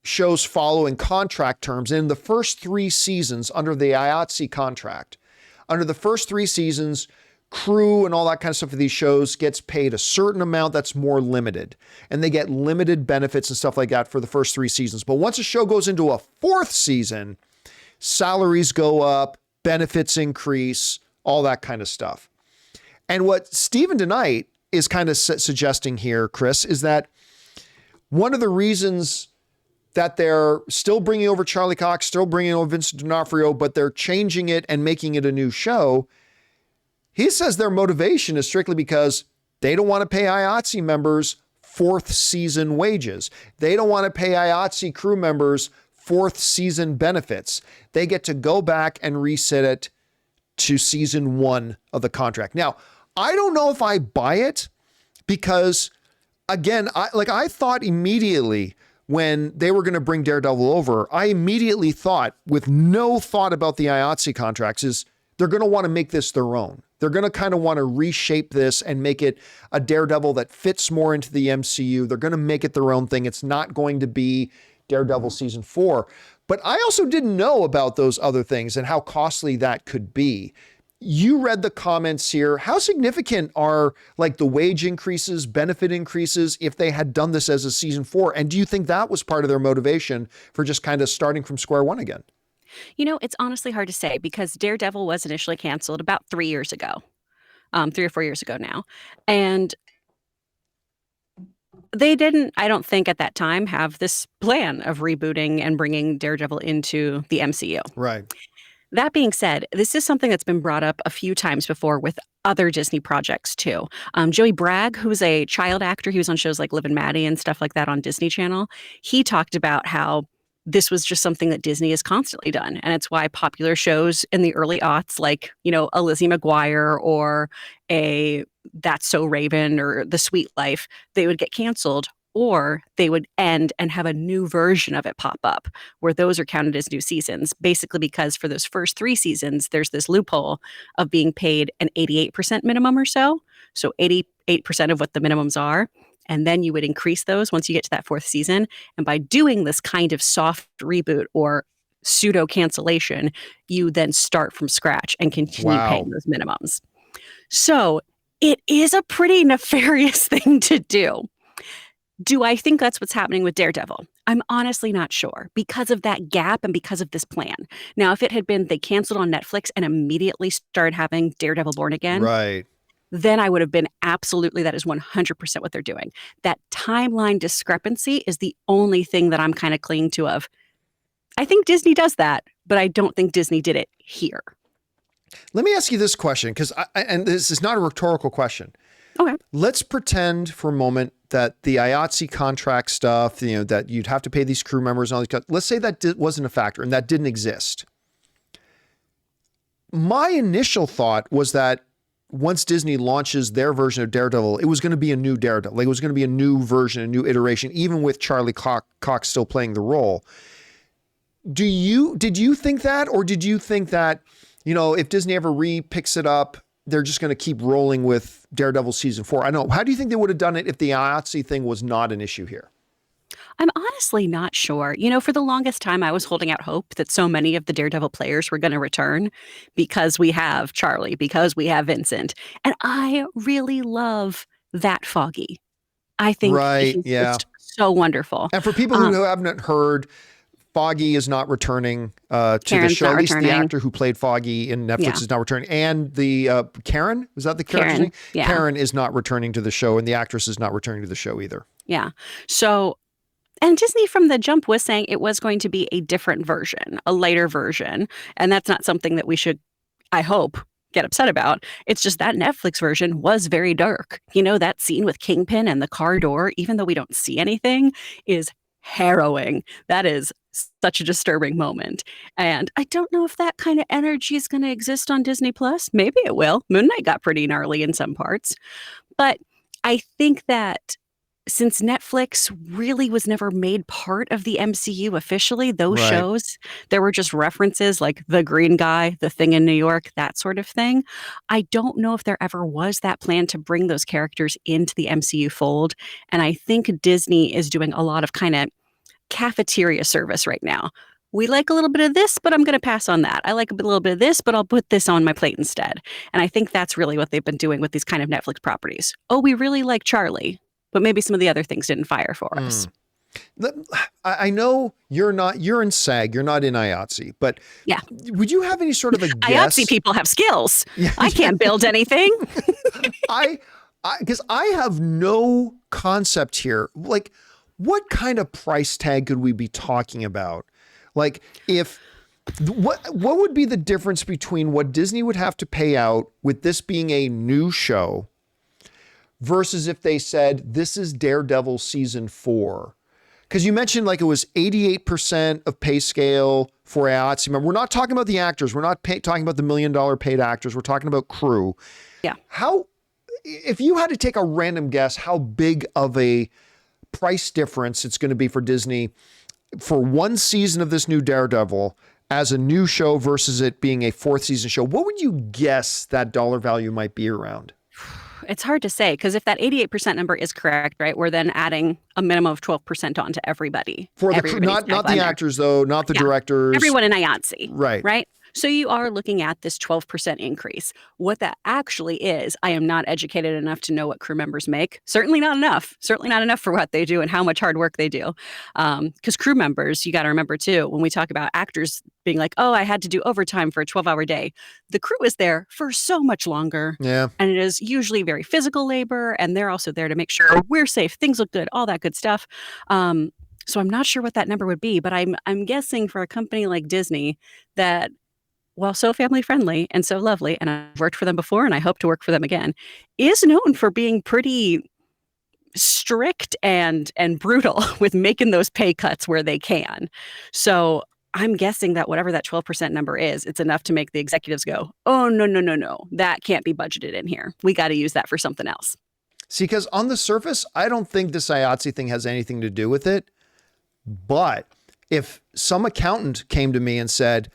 shows follow in contract terms. In the first 3 seasons under the IATSE contract, under the first 3 seasons, crew and all that kind of stuff for these shows gets paid a certain amount that's more limited. And they get limited benefits and stuff like that for the first 3 seasons. But once a show goes into a 4th season, salaries go up, benefits increase, all that kind of stuff. And what Stephen DeKnight is kind of suggesting here, Chris, is that one of the reasons that they're still bringing over Charlie Cox, still bringing over Vincent D'Onofrio, but they're changing it and making it a new show. He says their motivation is strictly because they don't want to pay IATSE members 4th season wages. They don't want to pay IATSE crew members 4th season benefits. They get to go back and reset it to season 1 of the contract. Now, I don't know if I buy it, because again, I thought immediately when they were going to bring Daredevil over, I immediately thought, with no thought about the IATSE contracts, is they're going to want to make this their own. They're going to kind of want to reshape this and make it a Daredevil that fits more into the MCU. They're going to make it their own thing. It's not going to be Daredevil season 4. But I also didn't know about those other things and how costly that could be. You read the comments here. How significant are like the wage increases, benefit increases if they had done this as a season 4? And do you think that was part of their motivation for just kind of starting from square one again? You know, it's honestly hard to say because Daredevil was initially canceled about 3 years ago, 3 or 4 years ago now. And they didn't, I don't think at that time, have this plan of rebooting and bringing Daredevil into the MCU. Right. That being said, this is something that's been brought up a few times before with other Disney projects too. Joey Bragg, who's a child actor, he was on shows like Liv and Maddie and stuff like that on Disney Channel. He talked about how this was just something that Disney has constantly done. And it's why popular shows in the early aughts, like, you know, a Lizzie McGuire or a That's So Raven or The Sweet Life, they would get canceled or they would end and have a new version of it pop up where those are counted as new seasons, basically because for those first 3 seasons, there's this loophole of being paid an 88% minimum or so. So 88% of what the minimums are. And then you would increase those once you get to that 4th season. And by doing this kind of soft reboot or pseudo cancellation, you then start from scratch and continue paying those minimums. So it is a pretty nefarious thing to do. Do I think that's what's happening with Daredevil? I'm honestly not sure because of that gap and because of this plan. Now, if it had been they canceled on Netflix and immediately started having Daredevil Born Again, right, then I would have been absolutely, that is 100% what they're doing. That timeline discrepancy is the only thing that I'm kind of clinging to of. I think Disney does that, but I don't think Disney did it here. Let me ask you this question, because and this is not a rhetorical question. Okay. Let's pretend for a moment that the IATSE contract stuff, you know, that you'd have to pay these crew members and all these, let's say that wasn't a factor and that didn't exist. My initial thought was that once Disney launches their version of Daredevil, it was going to be a new Daredevil. Like it was going to be a new version, a new iteration, even with Charlie Cox still playing the role. Did you think that, or did you think that, you know, if Disney ever picks it up, they're just going to keep rolling with Daredevil season 4? I don't know. How do you think they would have done it if the IATSE thing was not an issue here? I'm honestly not sure. You know, for the longest time, I was holding out hope that so many of the Daredevil players were going to return because we have Charlie, because we have Vincent. And I really love that Foggy. I think he's just so wonderful. And for people who haven't heard, Foggy is not returning to the show. At least the actor who played Foggy in Netflix is not returning. And the Karen, was that the character's name? Yeah. Karen is not returning to the show, and the actress is not returning to the show either. Yeah. So, and Disney from the jump was saying it was going to be a different version, a lighter version. And that's not something that we should, I hope, get upset about. It's just that Netflix version was very dark. You know, that scene with Kingpin and the car door, even though we don't see anything, is harrowing. That is such a disturbing moment. And I don't know if that kind of energy is going to exist on Disney Plus. Maybe it will. Moon Knight got pretty gnarly in some parts. But I think that since Netflix really was never made part of the MCU officially, those shows, there were just references like The Green Guy, The Thing in New York, that sort of thing. I don't know if there ever was that plan to bring those characters into the MCU fold. And I think Disney is doing a lot of kind of cafeteria service right now. We like a little bit of this, but I'm going to pass on that. I like a little bit of this, but I'll put this on my plate instead. And I think that's really what they've been doing with these kind of Netflix properties. Oh, we really like Charlie, but maybe some of the other things didn't fire for us. I know you're in SAG, you're not in IATSE, but would you have any sort of a guess? IATSE people have skills. I can't build anything. Because I have no concept here. Like, what kind of price tag could we be talking about? Like, what would be the difference between what Disney would have to pay out with this being a new show versus if they said, this is Daredevil season 4? Because you mentioned like it was 88% of pay scale for IATSE. Remember, we're not talking about the actors. We're not talking about the $1 million paid actors. We're talking about crew. Yeah. How, if you had to take a random guess how big of a price difference it's going to be for Disney for one season of this new Daredevil as a new show versus it being a fourth season show, what would you guess that dollar value might be around? It's hard to say, because if that 88% number is correct, right, we're then adding a minimum of 12% onto everybody. For the not the actors though, not the directors. Everyone in IATSE. Right. Right. So you are looking at this 12% increase. What that actually is, I am not educated enough to know what crew members make. Certainly not enough. Certainly not enough for what they do and how much hard work they do. Because crew members, you got to remember too, when we talk about actors being like, oh, I had to do overtime for a 12-hour day. The crew is there for so much longer. Yeah. And it is usually very physical labor. And they're also there to make sure we're safe, things look good, all that good stuff. So I'm not sure what that number would be, but I'm guessing for a company like Disney that, while so family friendly and so lovely, and I've worked for them before and I hope to work for them again, is known for being pretty strict and brutal with making those pay cuts where they can. So I'm guessing that whatever that 12% number is, it's enough to make the executives go, oh, no, that can't be budgeted in here. We got to use that for something else. See, because on the surface, I don't think this IATSE thing has anything to do with it. But if some accountant came to me and said,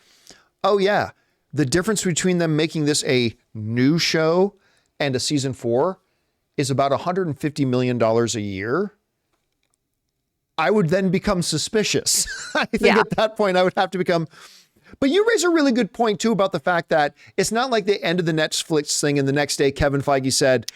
oh yeah, the difference between them making this a new show and a season 4 is about $150 million a year, I would then become suspicious. I think at that point I would have to become, but you raise a really good point too about the fact that it's not like they ended the Netflix thing and the next day Kevin Feige said,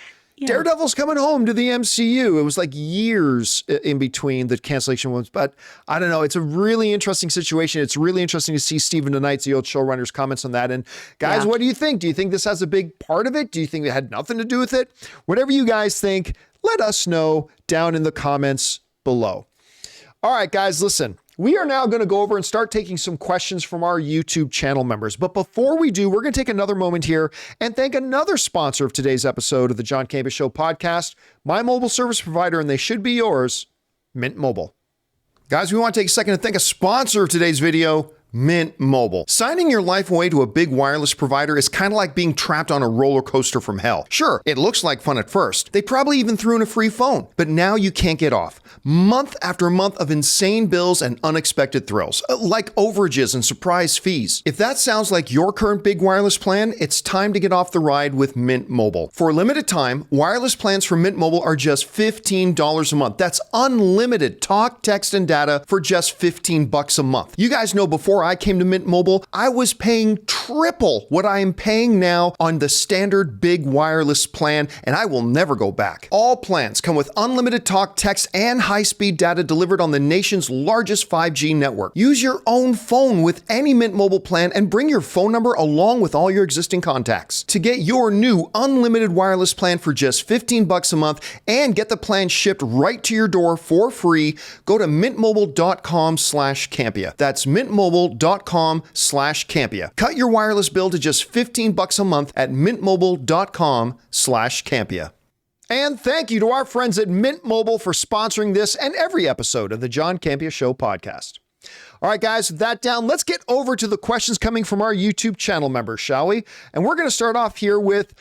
Daredevil's coming home to the MCU. It was like years in between the cancellation ones, but I don't know. It's a really interesting situation. It's really interesting to see Stephen DeKnight's, the old showrunner's, comments on that. And guys, what do you think? Do you think this has a big part of it? Do you think it had nothing to do with it? Whatever you guys think, let us know down in the comments below. All right, guys, listen. We are now going to go over and start taking some questions from our YouTube channel members. But before we do, we're going to take another moment here and thank another sponsor of today's episode of the John Campea Show podcast, my mobile service provider, and they should be yours, Mint Mobile. Guys, we want to take a second to thank a sponsor of today's video, Mint Mobile. Signing your life away to a big wireless provider is kind of like being trapped on a roller coaster from hell. Sure, it looks like fun at first. They probably even threw in a free phone, but now you can't get off. Month after month of insane bills and unexpected thrills, like overages and surprise fees. If that sounds like your current big wireless plan, it's time to get off the ride with Mint Mobile. For a limited time, wireless plans from Mint Mobile are just $15 a month. That's unlimited talk, text, and data for just $15 a month. You guys know before I came to Mint Mobile, I was paying triple what I am paying now on the standard big wireless plan, and I will never go back. All plans come with unlimited talk, text, and high-speed data delivered on the nation's largest 5G network. Use your own phone with any Mint Mobile plan and bring your phone number along with all your existing contacts. To get your new unlimited wireless plan for just $15 a month and get the plan shipped right to your door for free, go to mintmobile.com/Campea. That's mintmobile.com/Campea. Cut your wireless bill to just $15 a month at mintmobile.com/Campea. And thank you to our friends at Mint Mobile for sponsoring this and every episode of the John Campea Show podcast. All right, guys, with that down, let's get over to the questions coming from our YouTube channel members, shall we? And we're going to start off here with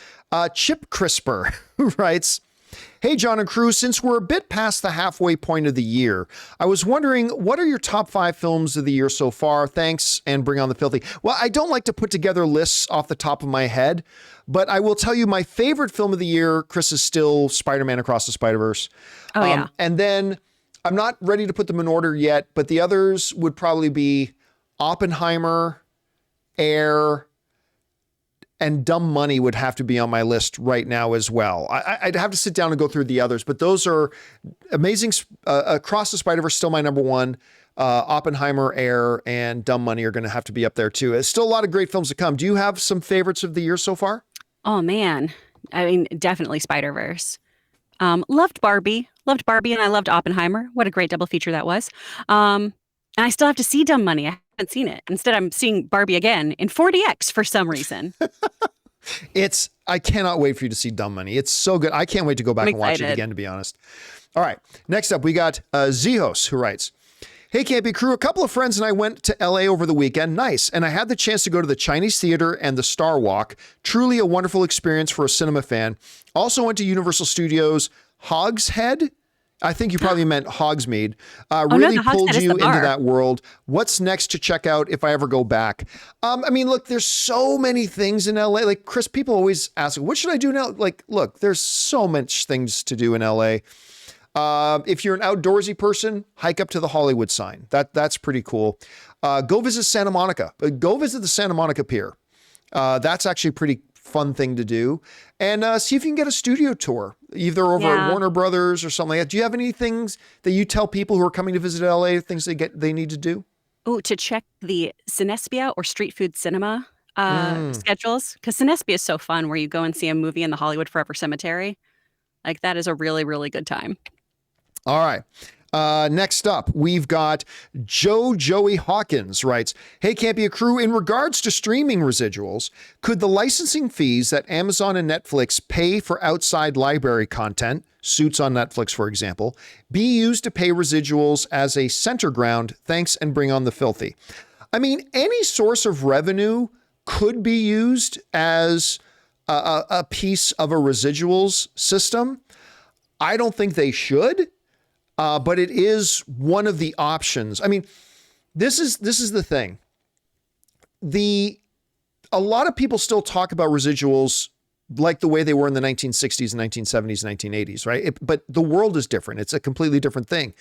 Chip Crisper, who writes, hey, John and crew, since we're a bit past the halfway point of the year, I was wondering, what are your top 5 films of the year so far? Thanks, and bring on the filthy. Well, I don't like to put together lists off the top of my head, but I will tell you my favorite film of the year, Chris, is still Spider-Man Across the Spider-Verse. Oh, yeah. And then I'm not ready to put them in order yet, but the others would probably be Oppenheimer, Air, and Dumb Money would have to be on my list right now as well. I'd have to sit down and go through the others, but those are amazing. Across the Spider-Verse, still my number one. Oppenheimer, Air, and Dumb Money are going to have to be up there too. There's still a lot of great films to come. Do you have some favorites of the year so far? Oh, man. I mean, definitely Spider-Verse. Loved Barbie, and I loved Oppenheimer. What a great double feature that was. And I still have to see Dumb Money. I haven't seen it. Instead, I'm seeing Barbie again in 4DX for some reason. I cannot wait for you to see Dumb Money. It's so good. I can't wait to go back and watch it again, to be honest. All right. Next up, we got Zihos, who writes, Hey, Campea crew, a couple of friends and I went to LA over the weekend. Nice. And I had the chance to go to the Chinese Theater and the Star Walk. Truly a wonderful experience for a cinema fan. Also went to Universal Studios Hogshead. I think you probably meant Hogsmeade. Really pulled you into that world. What's next to check out if I ever go back? I mean, look, there's so many things in LA. Like, Chris, people always ask, what should I do now? Like, look, there's so much things to do in LA. If you're an outdoorsy person, hike up to the Hollywood sign. That's pretty cool. Go visit Santa Monica. Go visit the Santa Monica Pier. That's actually a pretty fun thing to do. And see if you can get a studio tour, either over at Warner Brothers or something like that. Do you have any things that you tell people who are coming to visit LA, things they need to do? Oh, to check the Cinespia or Street Food Cinema schedules. Because Cinespia is so fun, where you go and see a movie in the Hollywood Forever Cemetery. Like, that is a really, really good time. All right. Next up, we've got Joey Hawkins writes, hey, Campea crew, in regards to streaming residuals, could the licensing fees that Amazon and Netflix pay for outside library content, Suits on Netflix, for example, be used to pay residuals as a center ground? Thanks, and bring on the filthy. I mean, any source of revenue could be used as a piece of a residuals system. I don't think they should. But it is one of the options. I mean, this is the thing. A lot of people still talk about residuals like the way they were in the 1960s, 1970s, 1980s, right? But the world is different. It's a completely different thing.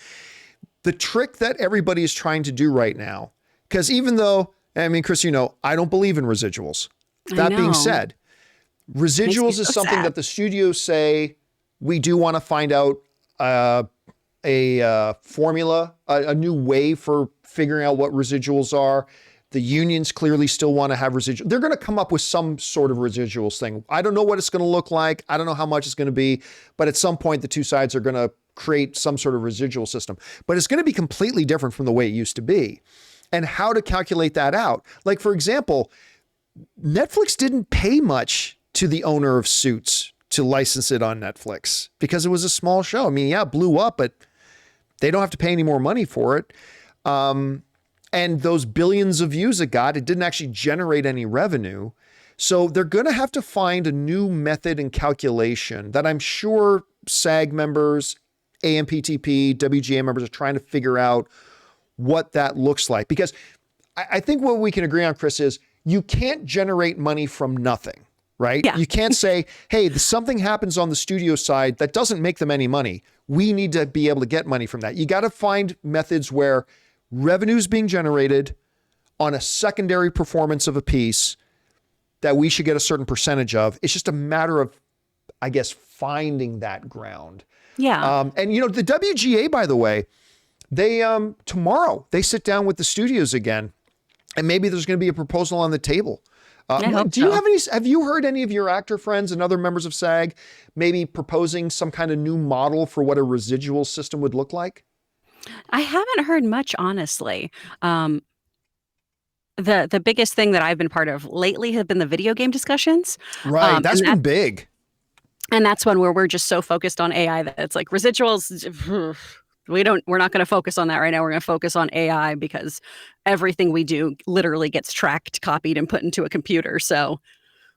The trick that everybody is trying to do right now, because even though, I mean, Chris, I don't believe in residuals. That being said, residuals is something that the studios say, we do want to find out a formula, a new way for figuring out what residuals are. The unions clearly still want to have residuals. They're going to come up with some sort of residuals thing. I don't know what it's going to look like. I don't know how much it's going to be, but at some point the two sides are going to create some sort of residual system, but it's going to be completely different from the way it used to be. And how to calculate that out. Like, for example, Netflix didn't pay much to the owner of Suits to license it on Netflix because it was a small show. I mean, yeah, it blew up, but they don't have to pay any more money for it. And those billions of views it got, it didn't actually generate any revenue. So they're going to have to find a new method and calculation that I'm sure SAG members, AMPTP, WGA members are trying to figure out what that looks like. Because I think what we can agree on, Chris, is you can't generate money from nothing, right? Yeah. You can't say, hey, something happens on the studio side that doesn't make them any money. We need to be able to get money from that. You got to find methods where revenue's being generated on a secondary performance of a piece that we should get a certain percentage of. It's just a matter of, I guess, finding that ground. Yeah. And the WGA, by the way, they tomorrow they sit down with the studios again, and maybe there's going to be a proposal on the table. Have you heard any of your actor friends and other members of SAG maybe proposing some kind of new model for what a residual system would look like? I haven't heard much, honestly. The biggest thing that I've been part of lately have been the video game discussions. Right, that's been big. And that's one where we're just so focused on AI that it's like residuals. We're not going to focus on that right now. We're going to focus on AI because everything we do literally gets tracked, copied, and put into a computer. So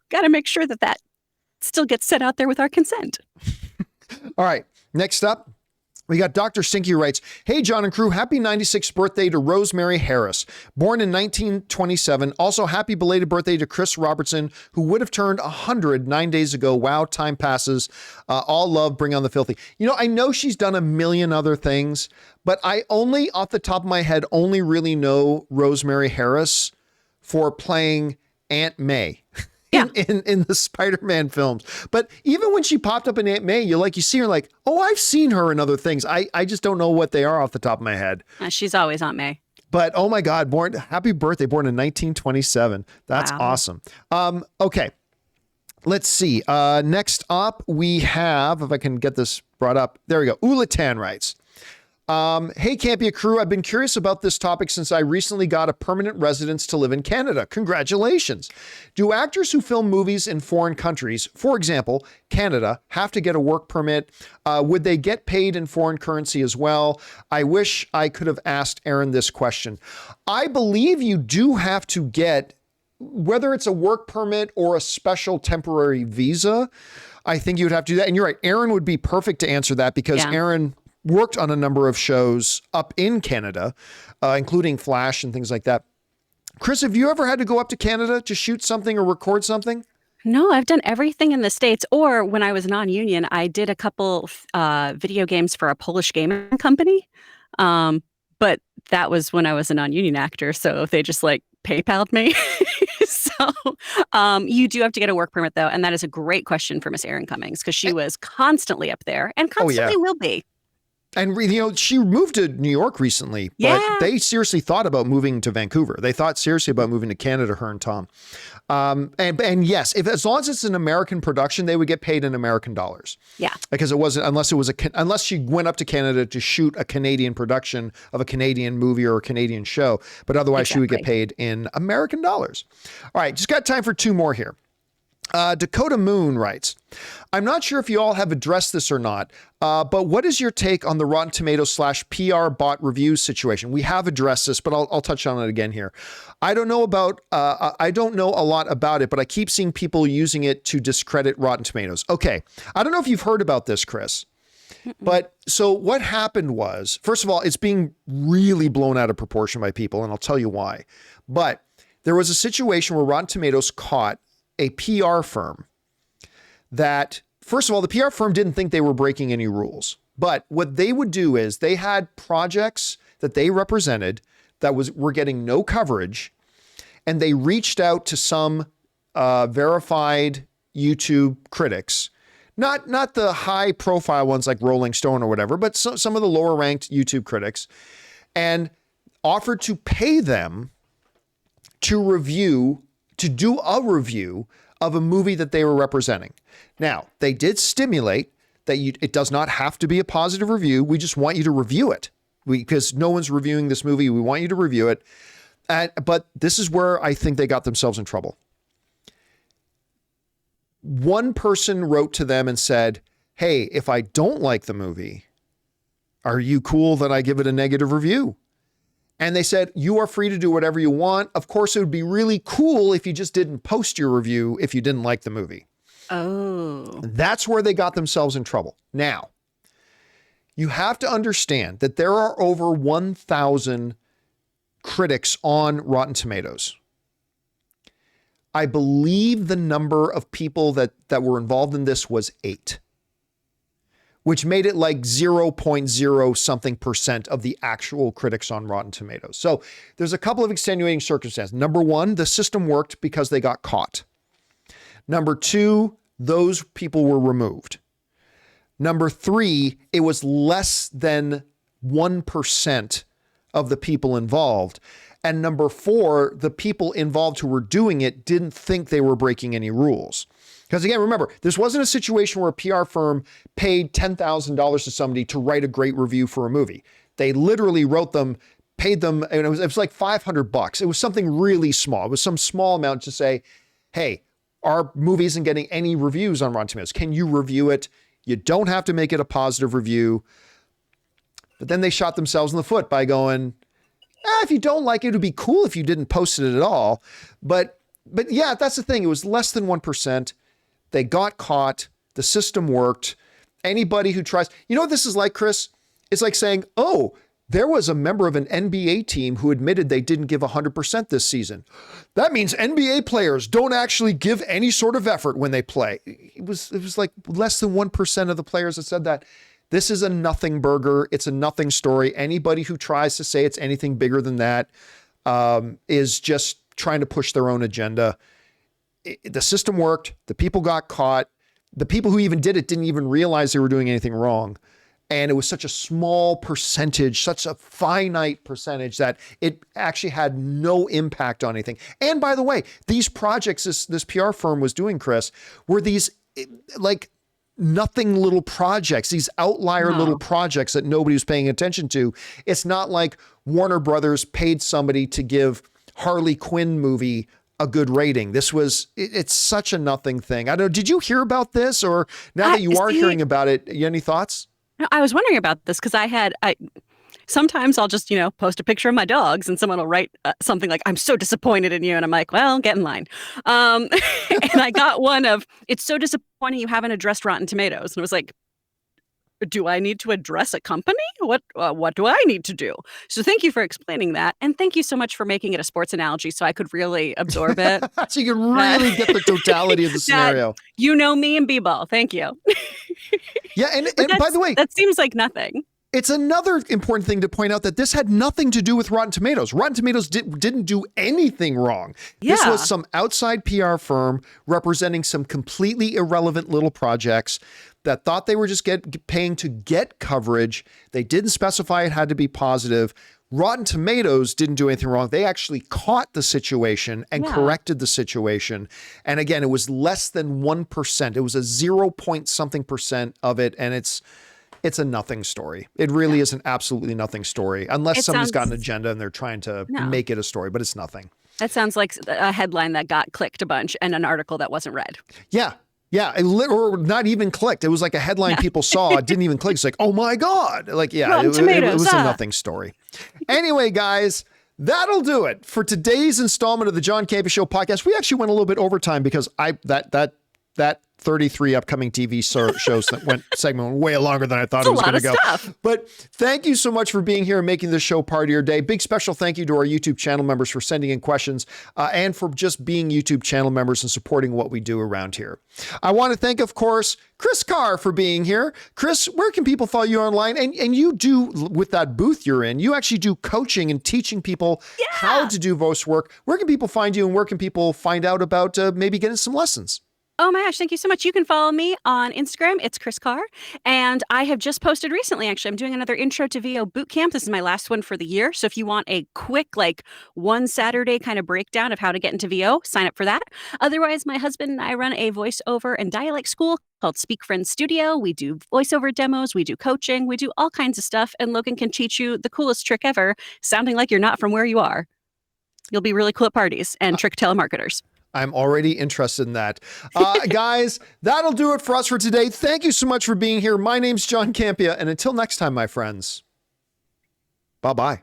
got to make sure that still gets set out there with our consent. All right. Next up, we got Dr. Stinky writes, hey, John and crew, happy 96th birthday to Rosemary Harris, born in 1927. Also, happy belated birthday to Chris Robertson, who would have turned 100 9 days ago. Wow, time passes. All love, bring on the filthy. I know she's done a million other things, but I only, off the top of my head, only really know Rosemary Harris for playing Aunt May. In the Spider-Man films. But even when she popped up in Aunt May, you see her like, oh, I've seen her in other things. I just don't know what they are off the top of my head. She's always Aunt May. But oh my God, happy birthday, born in 1927. That's awesome. Okay, let's see. Next up we have, if I can get this brought up, there we go. Ulatan writes, Hey, Campea crew, I've been curious about this topic since I recently got a permanent residence to live in Canada. Congratulations. Do actors who film movies in foreign countries, for example, Canada, have to get a work permit? Would they get paid in foreign currency as well? I wish I could have asked Aaron this question. I believe you do have to get, whether it's a work permit or a special temporary visa, I think you would have to do that. And you're right, Aaron would be perfect to answer that because Aaron worked on a number of shows up in Canada, including Flash and things like that. Chris, have you ever had to go up to Canada to shoot something or record something? No, I've done everything in the States. Or when I was non-union, I did a couple video games for a Polish gaming company. But that was when I was a non-union actor. So they just like PayPal'd me. So you do have to get a work permit, though. And that is a great question for Miss Erin Cummings because she was constantly up there and constantly will be. And, you know, she moved to New York recently, but they seriously thought about moving to Vancouver. They thought seriously about moving to Canada, her and Tom. And yes, as long as it's an American production, they would get paid in American dollars. Yeah. Because unless she went up to Canada to shoot a Canadian production of a Canadian movie or a Canadian show, but otherwise she would get paid in American dollars. All right, just got time for two more here. Dakota Moon writes, I'm not sure if you all have addressed this or not, but what is your take on the Rotten Tomatoes /PR bot reviews situation? We have addressed this, but I'll touch on it again here. I don't know a lot about it, but I keep seeing people using it to discredit Rotten Tomatoes. Okay. I don't know if you've heard about this, Chris, but so what happened was, first of all, it's being really blown out of proportion by people, and I'll tell you why. But there was a situation where Rotten Tomatoes caught a PR firm that, first of all, the PR firm didn't think they were breaking any rules. But what they would do is they had projects that they represented that were getting no coverage, and they reached out to some verified YouTube critics, not the high profile ones like Rolling Stone or whatever, but some of the lower ranked YouTube critics, and offered to pay them to do a review of a movie that they were representing. Now, they did stipulate that it does not have to be a positive review. We just want you to review it because no one's reviewing this movie. We want you to review it. But this is where I think they got themselves in trouble. One person wrote to them and said, hey, if I don't like the movie, are you cool that I give it a negative review? And they said, you are free to do whatever you want. Of course, it would be really cool if you just didn't post your review if you didn't like the movie. Oh. That's where they got themselves in trouble. Now, you have to understand that there are over 1,000 critics on Rotten Tomatoes. I believe the number of people that were involved in this was 8. Which made it like 0.0 something % of the actual critics on Rotten Tomatoes. So there's a couple of extenuating circumstances. Number one, the system worked because they got caught. Number two, those people were removed. Number three, it was less than 1% of the people involved. And number four, the people involved who were doing it didn't think they were breaking any rules. Because again, remember, this wasn't a situation where a PR firm paid $10,000 to somebody to write a great review for a movie. They literally paid them, and it was like $500. It was something really small. It was some small amount to say, hey, our movie isn't getting any reviews on Rotten Tomatoes. Can you review it? You don't have to make it a positive review. But then they shot themselves in the foot by going, if you don't like it, it would be cool if you didn't post it at all. But yeah, that's the thing. It was less than 1%. They got caught. The system worked. Anybody who tries, you know what this is like, Chris? It's like saying, oh, there was a member of an NBA team who admitted they didn't give 100% this season. That means NBA players don't actually give any sort of effort when they play. It was like less than 1% of the players that said that. This is a nothing burger. It's a nothing story. Anybody who tries to say it's anything bigger than that is just trying to push their own agenda. The system worked. The people got caught. The people who even did it didn't even realize they were doing anything wrong. And it was such a small percentage, such a finite percentage that it actually had no impact on anything. And by the way, these projects this PR firm was doing, Chris, were these like nothing little projects, these outlier little projects that nobody was paying attention to. It's not like Warner Brothers paid somebody to give Harley Quinn movie a good rating. It's such a nothing thing. I don't know. Did you hear about this, or now that you are hearing about it, any thoughts? No, I was wondering about this because sometimes I'll just, post a picture of my dogs and someone will write something like, "I'm so disappointed in you." And I'm like, well, get in line. And I got one of, "It's so disappointing you haven't addressed Rotten Tomatoes." And it was like, do I need to address a company? What do I need to do? So thank you for explaining that. And thank you so much for making it a sports analogy so I could really absorb it. So you can really get the totality of the scenario. You know me and b-ball. Thank you. Yeah. And by the way, that seems like nothing. It's another important thing to point out that this had nothing to do with Rotten Tomatoes. Rotten Tomatoes didn't do anything wrong. Yeah. This was some outside PR firm representing some completely irrelevant little projects that thought they were just paying to get coverage. They didn't specify it had to be positive. Rotten Tomatoes didn't do anything wrong. They actually caught the situation and corrected the situation. And again, it was less than 1%. It was a 0 point something percent of it. And it's a nothing story. It really is an absolutely nothing story, unless somebody's got an agenda and they're trying to make it a story, but it's nothing. That sounds like a headline that got clicked a bunch and an article that wasn't read. Yeah. Yeah. Or not even clicked. It was like a headline people saw. It didn't even click. It's like, oh my God. Like, yeah, it was a nothing story. Anyway, guys, that'll do it for today's installment of the John Campea Show podcast. We actually went a little bit overtime because that 33 upcoming TV shows that segment went way longer than I thought it was going to go. Stuff. But thank you so much for being here and making this show part of your day. Big special thank you to our YouTube channel members for sending in questions and for just being YouTube channel members and supporting what we do around here. I want to thank, of course, Chris Carr for being here. Chris, where can people follow you online? And you do, with that booth you're in, you actually do coaching and teaching people how to do voice work. Where can people find you and where can people find out about maybe getting some lessons? Oh my gosh, thank you so much. You can follow me on Instagram. It's Chris Carr. And I have just posted recently, actually, I'm doing another Intro to VO bootcamp. This is my last one for the year. So if you want a quick, one Saturday kind of breakdown of how to get into VO, sign up for that. Otherwise, my husband and I run a voiceover and dialect school called Speak Friends Studio. We do voiceover demos. We do coaching. We do all kinds of stuff. And Logan can teach you the coolest trick ever, sounding like you're not from where you are. You'll be really cool at parties and trick telemarketers. I'm already interested in that. Guys, that'll do it for us for today. Thank you so much for being here. My name's John Campea, and until next time, my friends, bye-bye.